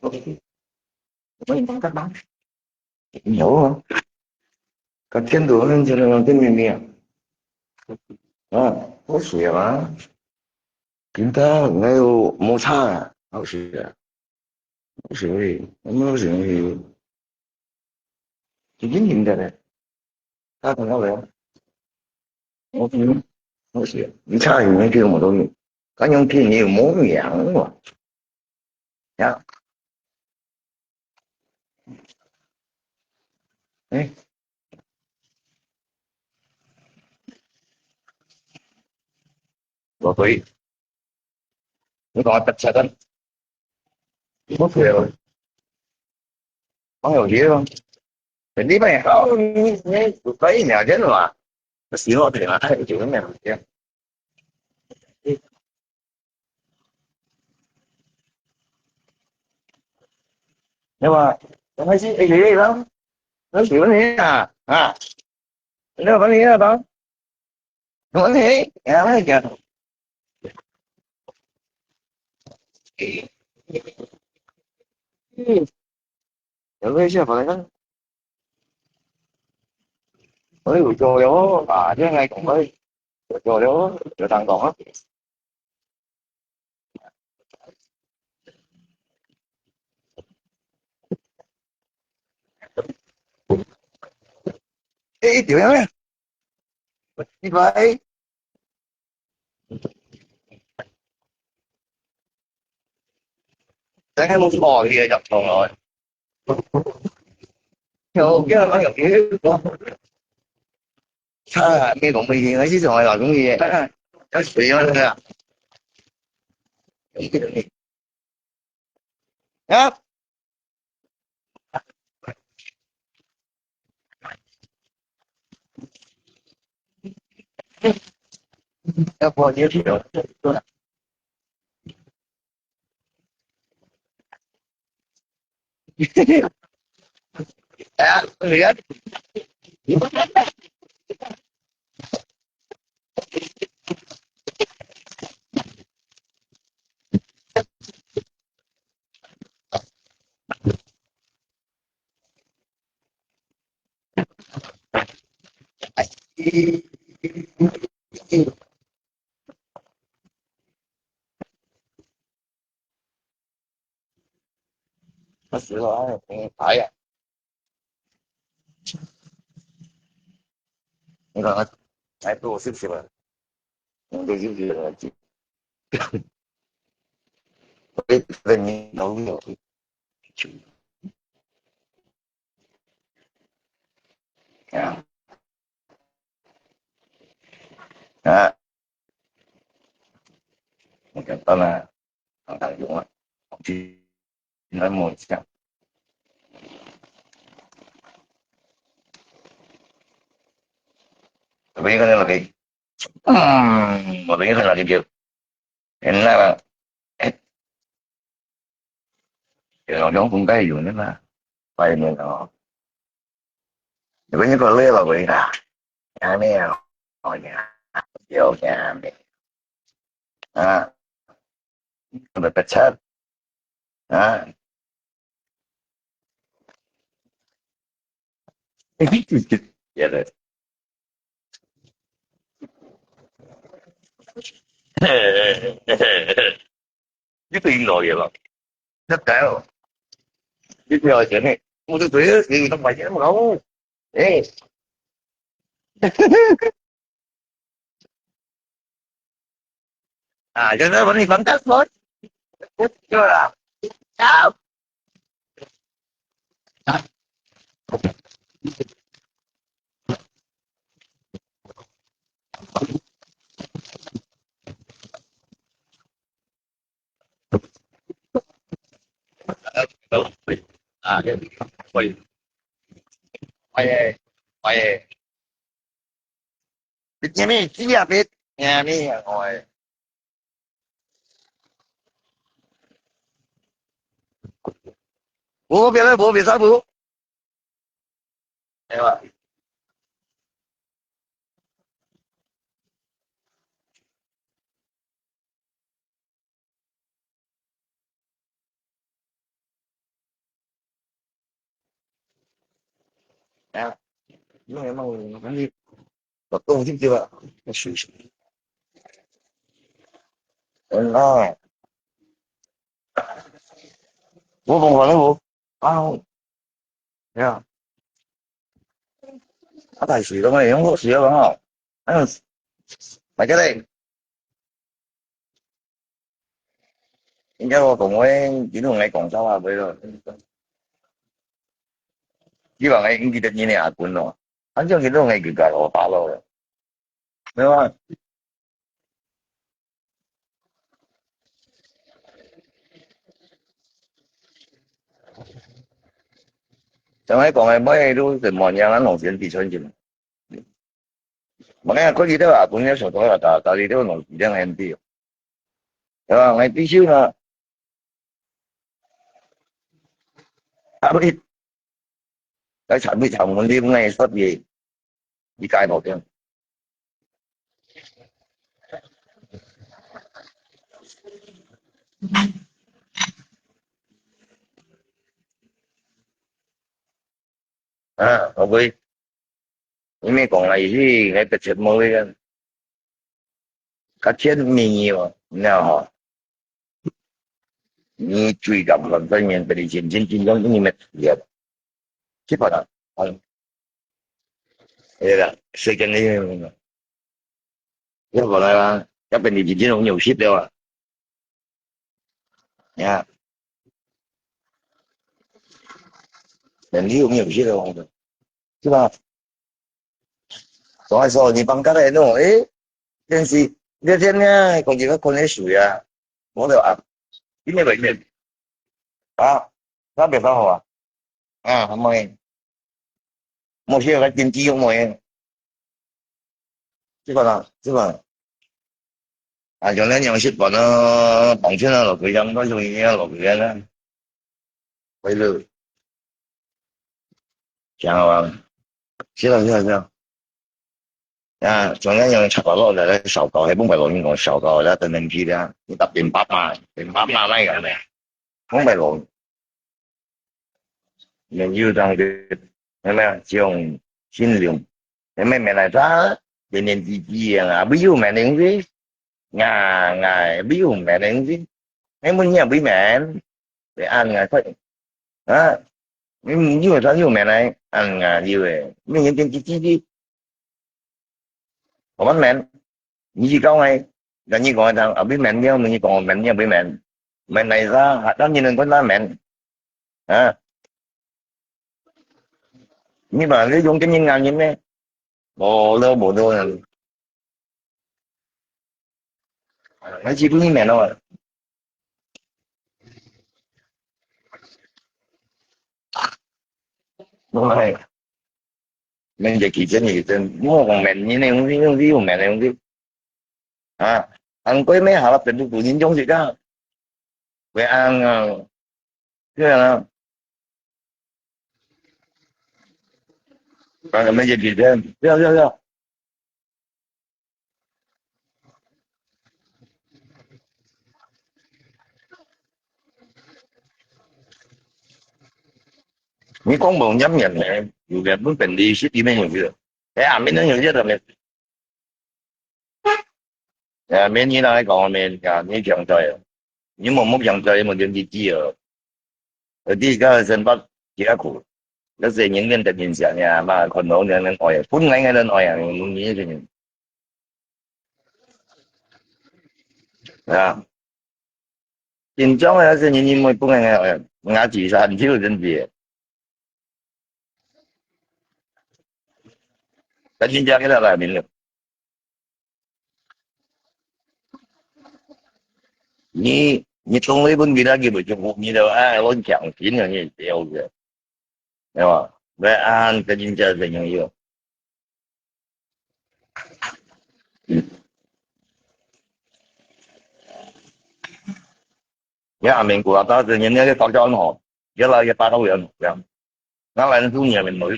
có mấy các bạn hiểu không còn chân đồ lên cho nên cái miền miền có sự mà chúng ta ngay mua xa có sự có sự gì có sự gì chỉ chính hiện tại ta còn nói vậy có sự có sự你差遠啲我都咁樣天你要冇樣喎呀誒我佢你講得柒緊冇事啊講有嘢咯人哋咪好你可以聊天嘛那喜歡對嘛就咁樣嘅nhưng mà tôi thấy cái gì đó nó chịu vấn nó vấn đề là đó nó vấn đề à mấy kìa有啲先係咪我呢度做咗即係講佢做咗做彈鋼啊誒條友咩？呢位等下冇錯嘅入錯來，又因為講入嘅差咩講乜嘢？我之前我係話咁嘅嘢，有時咗啦，啊，有個嘢條啊，而家 Nó sửa rồi, phải à. Enggak, saya tuh sip sih, Pak. Yang kayak gitu juga sih. Tapi ini tahu ya. Ya. Nah, mungkin pernah angkat juga. Di dalam mau siap. Tapi kan lagi, tapi kan lagi kiểu, enak là, nó giống cũng cái gì nữa là, vậy nên nó, tapi có lẽ là vậy là, anh ấy ở nhà, vô nhà mẹ, à, mình phải chết, à, vậy rồi. Biết tin rồi vậy mà, tất cả rồi. Biết rồi chuyện này, mua tôi tuổi thì không phải chứ mà không. Ê, à cho nên vẫn thì vẫn test thôi. Chưa là sao? À cái quay quay quay biết nhà mi chỉ là biết nhà mi ngồi bố biết sao bố em ạ à nhưng em mau nó đi bật tung chứ chưa nó sủi nó bố không còn nữa bố không yeah nó tài xỉu đâu này không có xỉu đúng không nó mày cái đây cái cùng với chỉ đường này còn sao à bây giờ chỉ bằng cái gì tự nhiên này à cuốn rồi anh chưa nghĩ đâu ngày cứ cả rồi phá rồi đúng không chẳng lẽ còn em mới đu từ mọi nhà nó nổi tiếng thì chơi gì mà cái có gì đó à cũng nhớ số đó là ta đi đó nổi tiếng em đi rồi ngày tí xíu nữa à biết cái sản bị chồng mình đi hôm nay sót gì đi cài một tiếng à không biết nhưng mà còn này thì cái tật chết mới các chết mình nhiều nào họ như truy cập lần tới nhìn về trên trên trên giống như mệt vậy chết vào đó đây là sự chân lý chết vào đây các bên đi trên cũng nhiều ship đâu à nha bên đi cũng nhiều ship đâu không chứ mà có ai so thì bằng cách này nó ấy电视那天呢，讲几个困难水啊，我就啊，因为bệnh viện à, đó biệt xã hội à, không mời một xe cái tiền chi không mời chứ còn à cho nên những ship bọn nó bằng chân là người dân có dùng như là người dân á bây giờ chào sao à cho nên những插落落嚟咧受夠係幫埋落英國受夠咧，等等知啦，你特點800萬嚟嘅咩？幫埋落人要當嘅係咪啊？將先量 mấy mẹ này ra thì nên gì à ví dụ mẹ nên gì ngà ngà ví dụ mẹ nên gì em muốn nhà bí mẹ để ăn ngà thôi á như mà sao như mẹ này ăn ngà như vậy mình những cái chi còn bánh mẹ như gì câu này là như gọi là ở bí mẹ nhau mình như còn mẹ nhau bí mẹ này ra hạt đó như nên có lá mẹ à nhưng mà cái dùng cái nhân ngào như thế bộ đô là nó chỉ có như mẹ thôi đúng rồi mình giờ kỳ chân gì tên mua còn mẹ như này không biết mẹ này không biết à ăn quấy mấy họ lập trình tự nhiên giống gì đó về ăn cái là còn bây giờ kỳ chân chưa những con bồn nhắm nhận mẹ dù đẹp muốn tình đi ship đi mấy người được cái mình nó nhiều nhất là mình mình như này còn mình như chồng trời nhưng mà một chồng trời một đường đi chi ở đi cái sân bắc chỉ có苦那是人人的影响呀嘛，可能人爱，本来个人爱啊，你这人啊，紧张的是人们本来爱，俺自杀很少人比，但人家给他来明了，你从那本给他给不就你都爱乱讲，平常也掉的，对吧？来按跟人家怎样有，你下面国家是人家个高教好，原来也大导员这样，俺来的中年人没有，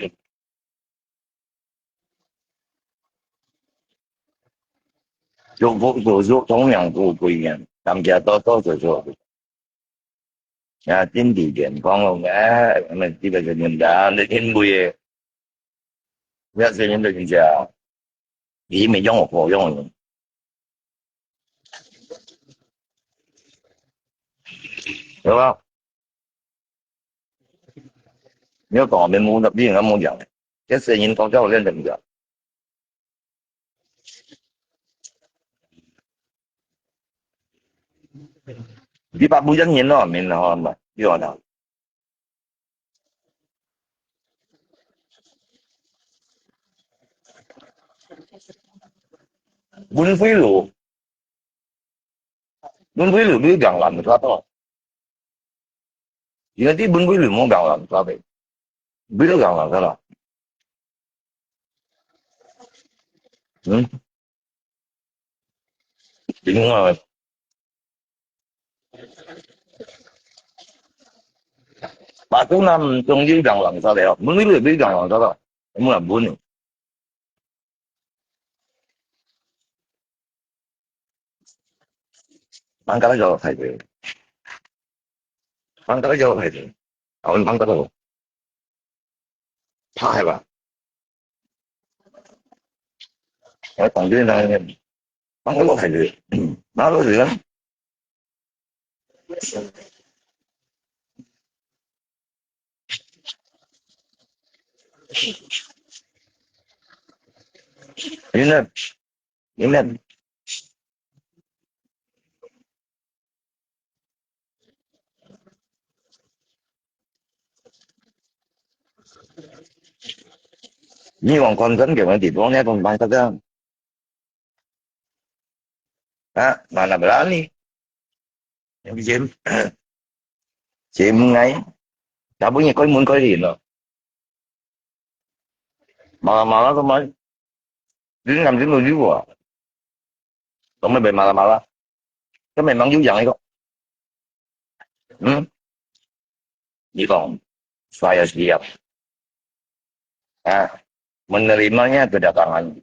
就中央不一样，咱们家多说。chính trị健康luôn á mình chỉ bây giờ nhìn đã để thiên bùi nhất sẽ nhìn được nhìn giờ ý mình giống một hồ giống rồi đúng không nếu còn mình muốn tập viên ở muốn dạng cái sẽ nhìn con cháu lên đừng giờ đi ba bùi dân nhìn nó mình là họ mà đi họ nào bún phí lù biết gần làm sao thôi chỉ là tí bún phí lù muốn gần làm sao vậy biết nó gần làm sao nào ừ. Đúng rồi ba thứ năm trong dưới gần làm sao đẹp bún phí lù biết gần làm sao thôi muốn làm bún ăn cái đó thầy về ăn cái đó thầy về ông ăn cái đó phải吧ở còn dưới này ăn cái đó thầy về nó có gì lắm ini ini ini còn con dẫn kiểu thì con nghe còn bài thật ra mana berani yang chim ngay đã bữa nay có muốn có gì nữa mà nó có mới đứng nằm dưới người dưới của còn mấy bề mà là cái mày mang dưới dần hay không ừ? Chỉ còn saya siap menerimanya kedatangan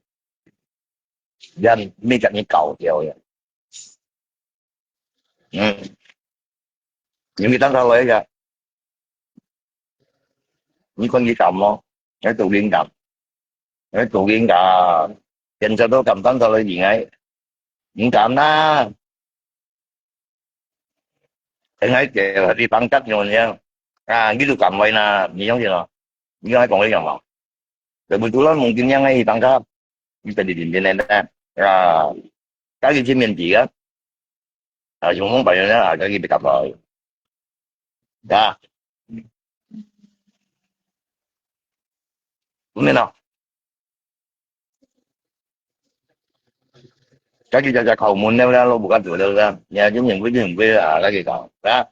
dan mintanya kau theo ya ừ. Những cái tán ra lấy ra những con gì cầm không cái tụ liên cầm 做演㗎，現實都撳翻到你而家唔撳啦，定喺di pangkat nyo niya. Ah, gitu kamay na niyong sino. Hindi nga kung yung mga. Kebetulan mungkin yang ay tangkap bisa dipimpin na. Ah, kagi si Minty kan. Ah, yung mong bayo na kagi pick up. Ya, kumina. Kagi jaja kau mun na lo bukan tu đâu. Nhà chúng mình với à kagi kau. Đó.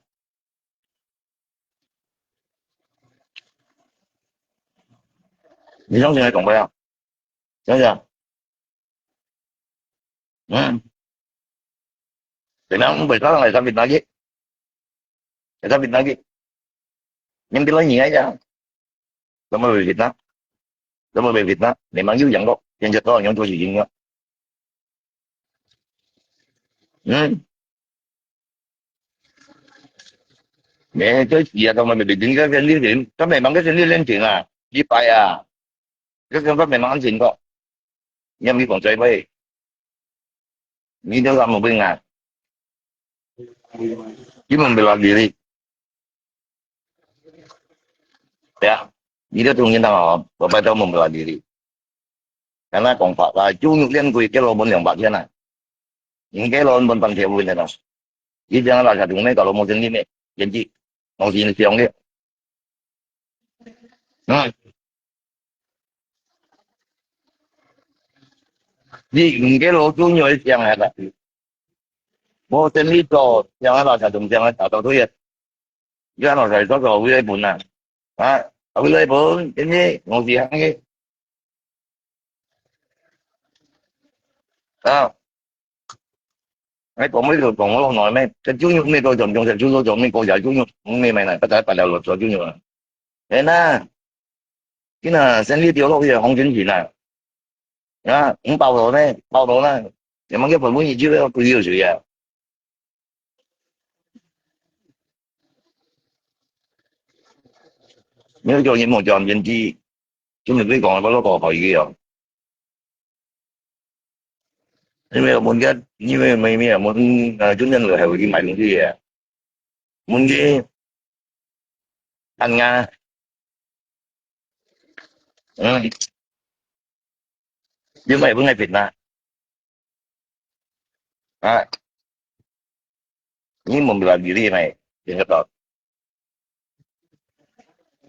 Ni giống như còn bay không? Nhớ chưa? Ừ. Thì nó cũng bị có này sao Việt nói với. Sao Việt nói với. Nhưng biết nói gì ấy chứ. Tao mới về Việt Nam. Tao mới về Việt Nam. Để mang dữ dẫn đó. Hiện giờ đó là những tôi gì đó. Ừ. Mẹ chứ giờ tao mà bị dính cái liên điểm. Tao mày mang cái liên lên chuyện à. Đi bài à. Cái phương mày mang ăn chuyện có. Nhưng đi còn chơi bay. Ni nó làm một bên à. Chứ mình bị làm gì đi. Ya. Ni dia tungguin tao. Bapak tao membela diri. Karena kompak lah. Cuma kalian kui kelo pun yang bagian lah. Những cái lon bên bằng thiệu vui này nào. Ý chẳng là chúng mấy kalau mau sendiri nih. Janji. Mau sini siang dia. Nah. Đi những cái lô chú nhiều siang này đó. Mau sendiri to. Yang là chúng siang là tao thôi. Giờ nó phải có cầu với bún à. À. Ở với bún. Cái gì. Mau siang cái. À. Cái còn mấy người còn có nói mấy. Cái chú nhục này tôi chồng chồng chú tôi chồng mấy cô giải chú nhục. Mấy mày này. Bắt đầu luật cho chú nhục à. Thế na. Cái là sendiri tiểu lộ giờ không chính gì nào. À. Cũng bao đồ này. Bao đồ này. Nhưng mà cái phần muốn gì chứ tôi yêu sự à. Nếu cho những một tròn dân chi. Chúng mình cứ còn có có hỏi gì không? Nhưng mà muốn cái như mày mày muốn chúng nhân người hiểu gì mày muốn gì à? Muốn gì? Anh Nga. Ừ. Nhưng mày vẫn ngày Việt Nam. À. Nhưng mà mình làm gì đi này? Thì hết rồi.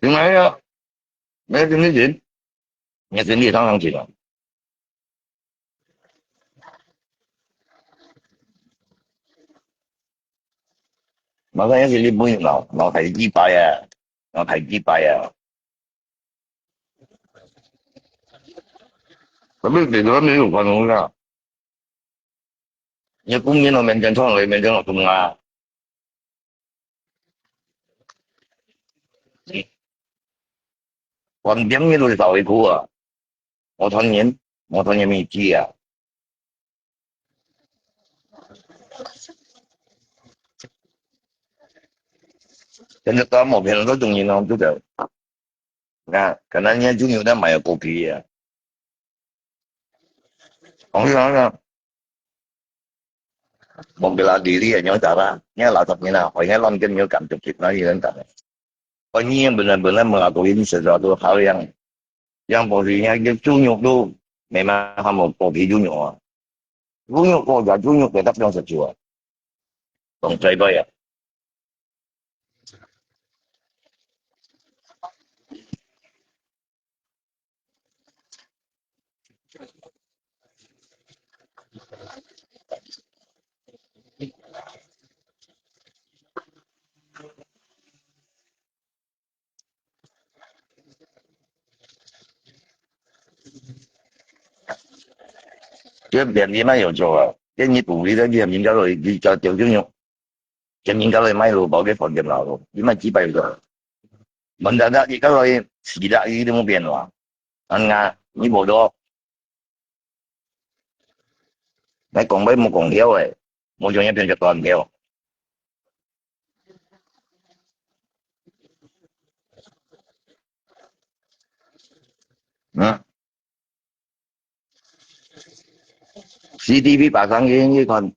Nhưng mà mấy cái gì? Nghe tiếng gì thằng thằng gì rồi. Mà cái gì đi bún nó thấy gì bài à? Nó thấy gì bài à? Không biết thì nó mới được còn không ra. Nhưng cũng như là mình chân thoáng lại mình chân là cùng à. Còn điểm như tôi tao ấy cũ à. Một thằng nhân mình chi à. Cho nên tao một片都中意咯，都就啊，可能人家中意得买个皮啊，講咗啦，冇俾啦啲啲人樣就啦，因為垃圾件啊，我而家諗緊要撳直接啦，要咁撳。我呢本來冇啦，導演實在都好yang body yang dia tunjuk tu memang hamba body tunjuk ah. Tunjuk kau dah tunjuk tetap yang sesuai. Tong saya bayar. Chứ việc gì mà hiểu cho cái nhiệt vụ đi đó gì mình trả lời đi cho tiểu tunjuk. Cho mình trả lời mấy lô bảo cái phần điểm nào rồi. Nhưng mà chỉ bay rồi. Mình đã đi trả lời chỉ đã đi không biến rồi. Anh Nga, như bộ đó. Mấy còn mấy một còn thiếu rồi. Một trong những phiên cho toàn thiếu. Ừ. CCTV pasang ini kan.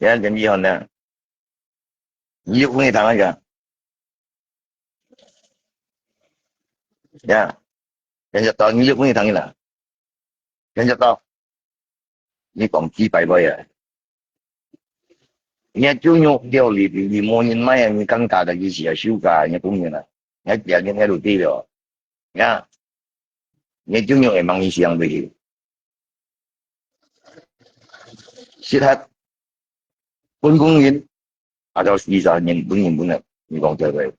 Ya, janji Honda. Nhiều người thằng ấy kìa. Ya, cái giật to nhiều người thằng ấy là. Cái giật to. Như còn chi bài bây à. Nghe chú nhục điều lý mô nhân mai anh căng cả cái gì à siêu cả nghe cũng như là. Nghe tiền nghe đầu tiên rồi. Nha. Nghe chú nhục em mang ý xem về gì. Xích hết. Quân công nhân. À cho 20年本年本日，你講對佢。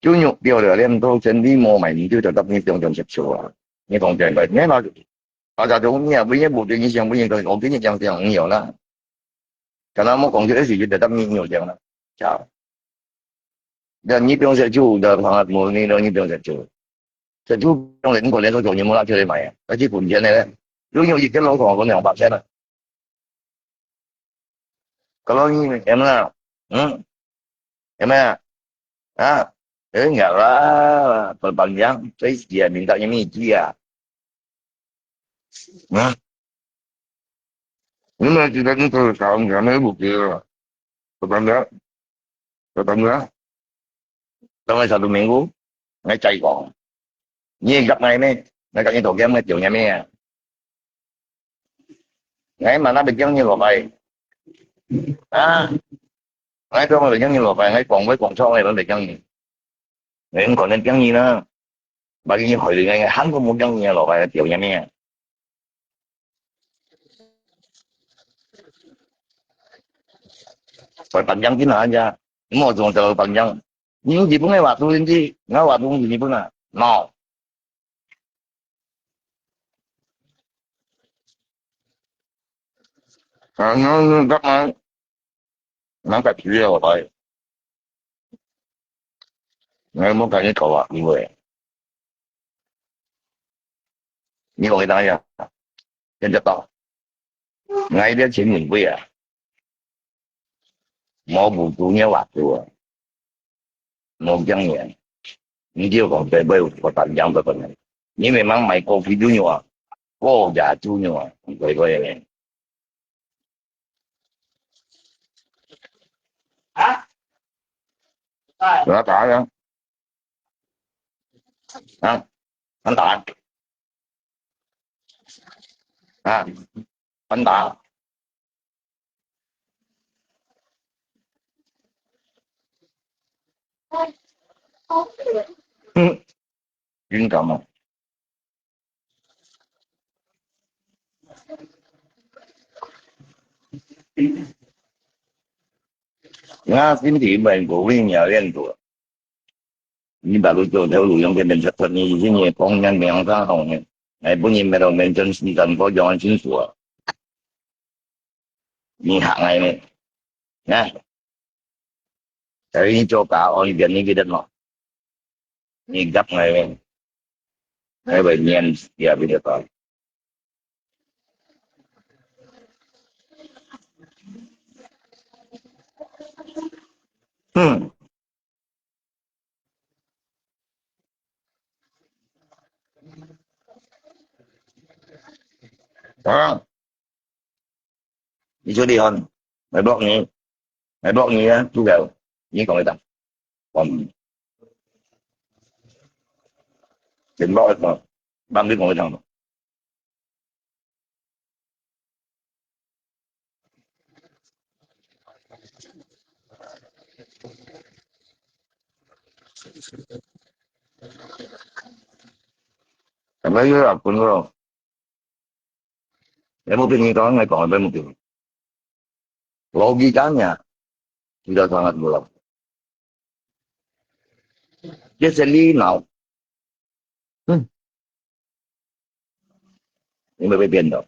豬肉掉了，你唔到整啲磨埋，你就得你當場食素啊！你講對佢，你話大家做咩啊？每一步對影響每一個，我俾你講這樣唔有啦。咁我冇講出一時就得你有這樣啦，就。但你不用食豬的話，冇你咯，你不用食豬。食豬用2個人都做，你冇拿出嚟賣啊！嗰啲盤錢咧，豬肉已經攞過200錢啦。Kalau ni em lah, em enggak lah, perpanjang, terus dia mintanya miji ya. Nah, ini mah kita ni terus tahun kami bukti lah. Perpanjang, trong 1 minggu, ngay chạy còn. Như gặp này mấy, ngay gặp như tổ game ngay tiểu nhà mấy à. Ngay mà nó bị giống như là vậy. À, ngay trong mà bị giống như là vậy, ngay còn với còn sau này nó bị giống như. Người không còn nên giống như nữa. Bao nhiêu hồi ngay hắn có muốn giống như là vậy tiểu nhà mấy à. Phải panjang chính là aja. Mau cuma terlalu panjang. Ini jipungnya waktu ini, nggak waktu ini jipungnya. No. Nó gấp nó phải chịu rồi thôi. Ngay muốn cái cầu à, đi về. Như người ta à, chân cho to. Ngay đến chuyện mình quê à. Một vụ tụ nhau hoạt tụ à. Một dân nhẹ. Nhưng chưa còn về bơi có tận dân tới phần này. Nhưng mà mang mày cô phi chú nhiều à. Cô già chú nhiều à. Vậy coi này. Hả? Đó tả đó. Hả? Anh tả. Hả? Anh tả. Chuyên cầm à. Nga chính thị bệnh của viên nhà liên của. Như bà tôi theo lùi trong cái bệnh thật thật như thế này, con nhân mèo ra hồng này. Ngày bố nhìn mẹ đầu mình chân sinh cần có dọn chính sủa. Như hạng này này. Nha. Tại vì cho cả ôi viện như cái đất nọ. Như gấp này này. Cái bệnh nhân giờ bây giờ có. Đó. Đi chỗ đi hơn. Mày block nhỉ. Mày block nhỉ á. Chú gạo. Nhỉ còn người ta. Còn. Đừng block mà. 30 còn người ta. Cảm thấy rất là cuốn rồi. Để một tiếng có ngay còn bên một tiếng. Logikanya sudah sangat bulat. Dia selinau. Ini berbeda dong.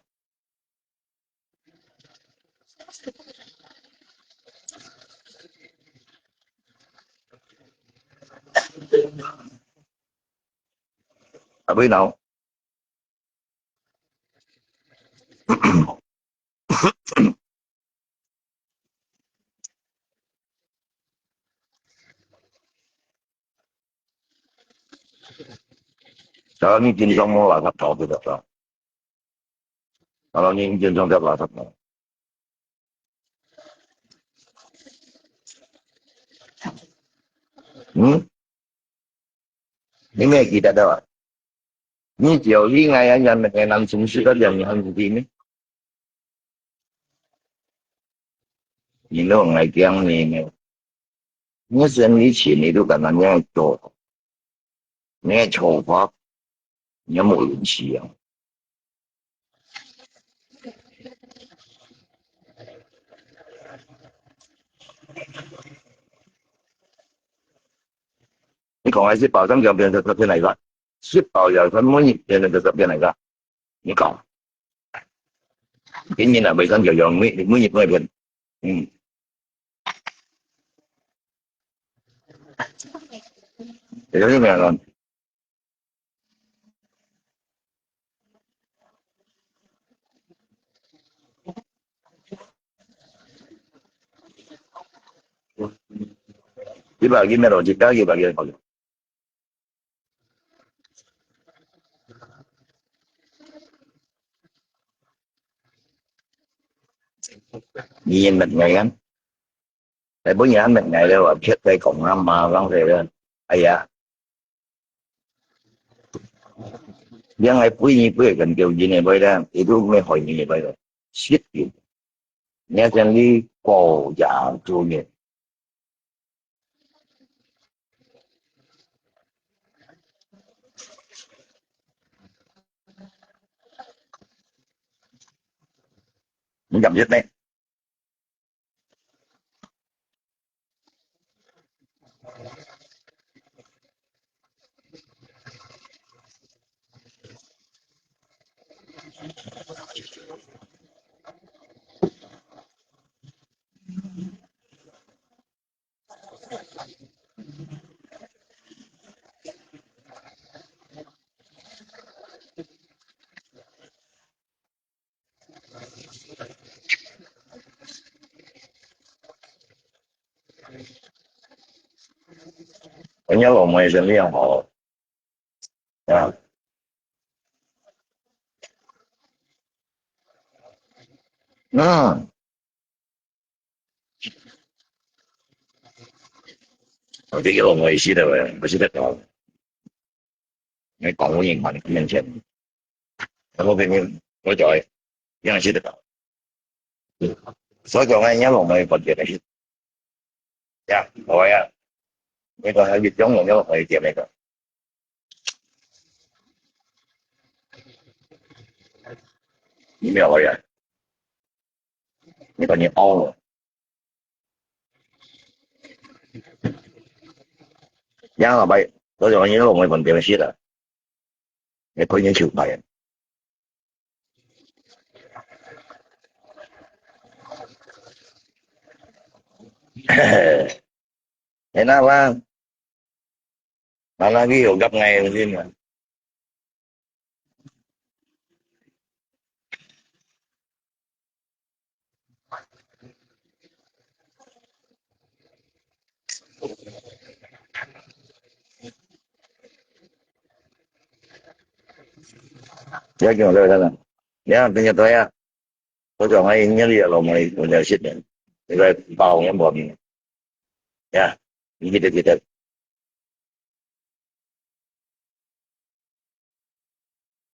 Apa ini? Kalau ni jenis semua lah tak tahu tidak tahu. Kalau ni jenis semua lah tak tahu. Ni咩記得啊？你就呢嗌人人民嘅諗從事嘅人行唔掂咩？你都唔係講你嘅，你生以前你都咁樣做，你嘅做法有冇聯繫啊？你講係識爆針就變咗特別嚟㗎，識爆又佢每日變咗特別嚟㗎。你講，竟然係衛生就用每日都係變，有啲咩啊？幾百幾咩邏輯？加幾百幾邏輯？Nhìn mình ngày anh, tại bữa nhà mình ngày đâu, chết tay cùng năm mà con thì lên, ai dạ, nhưng ai quý như quý cần kêu gì này bây ra, thì tôi mới hỏi như vậy rồi, shit gì, nghe chân đi cổ giả trôi nhỉ, mình cầm chết đấy. Tôi nhớ lòng mày sinh lý ông họ, tôi biết lòng mày xí đâu rồi, tôi xí đất rồi, ngay còn có nhìn mình mình chết, tôi có phim có trời, nhưng mà xí đất rồi,所以講咧，一路咪佛嘅嚟，我啊，呢個係粵中用一路去接嚟嘅，呢咩來啊？呢個你凹，一路咪，所以講一路咪佛嘅嚟先啦，你佢已經朝拜。Thế nào là cái hiểu gặp ngày đầu tiên mà ya kiểu rồi đó nhá bây giờ tôi chọn hay nhớ đi là mày còn nhớ shit này rồi bao nhiêu bọn nha như thế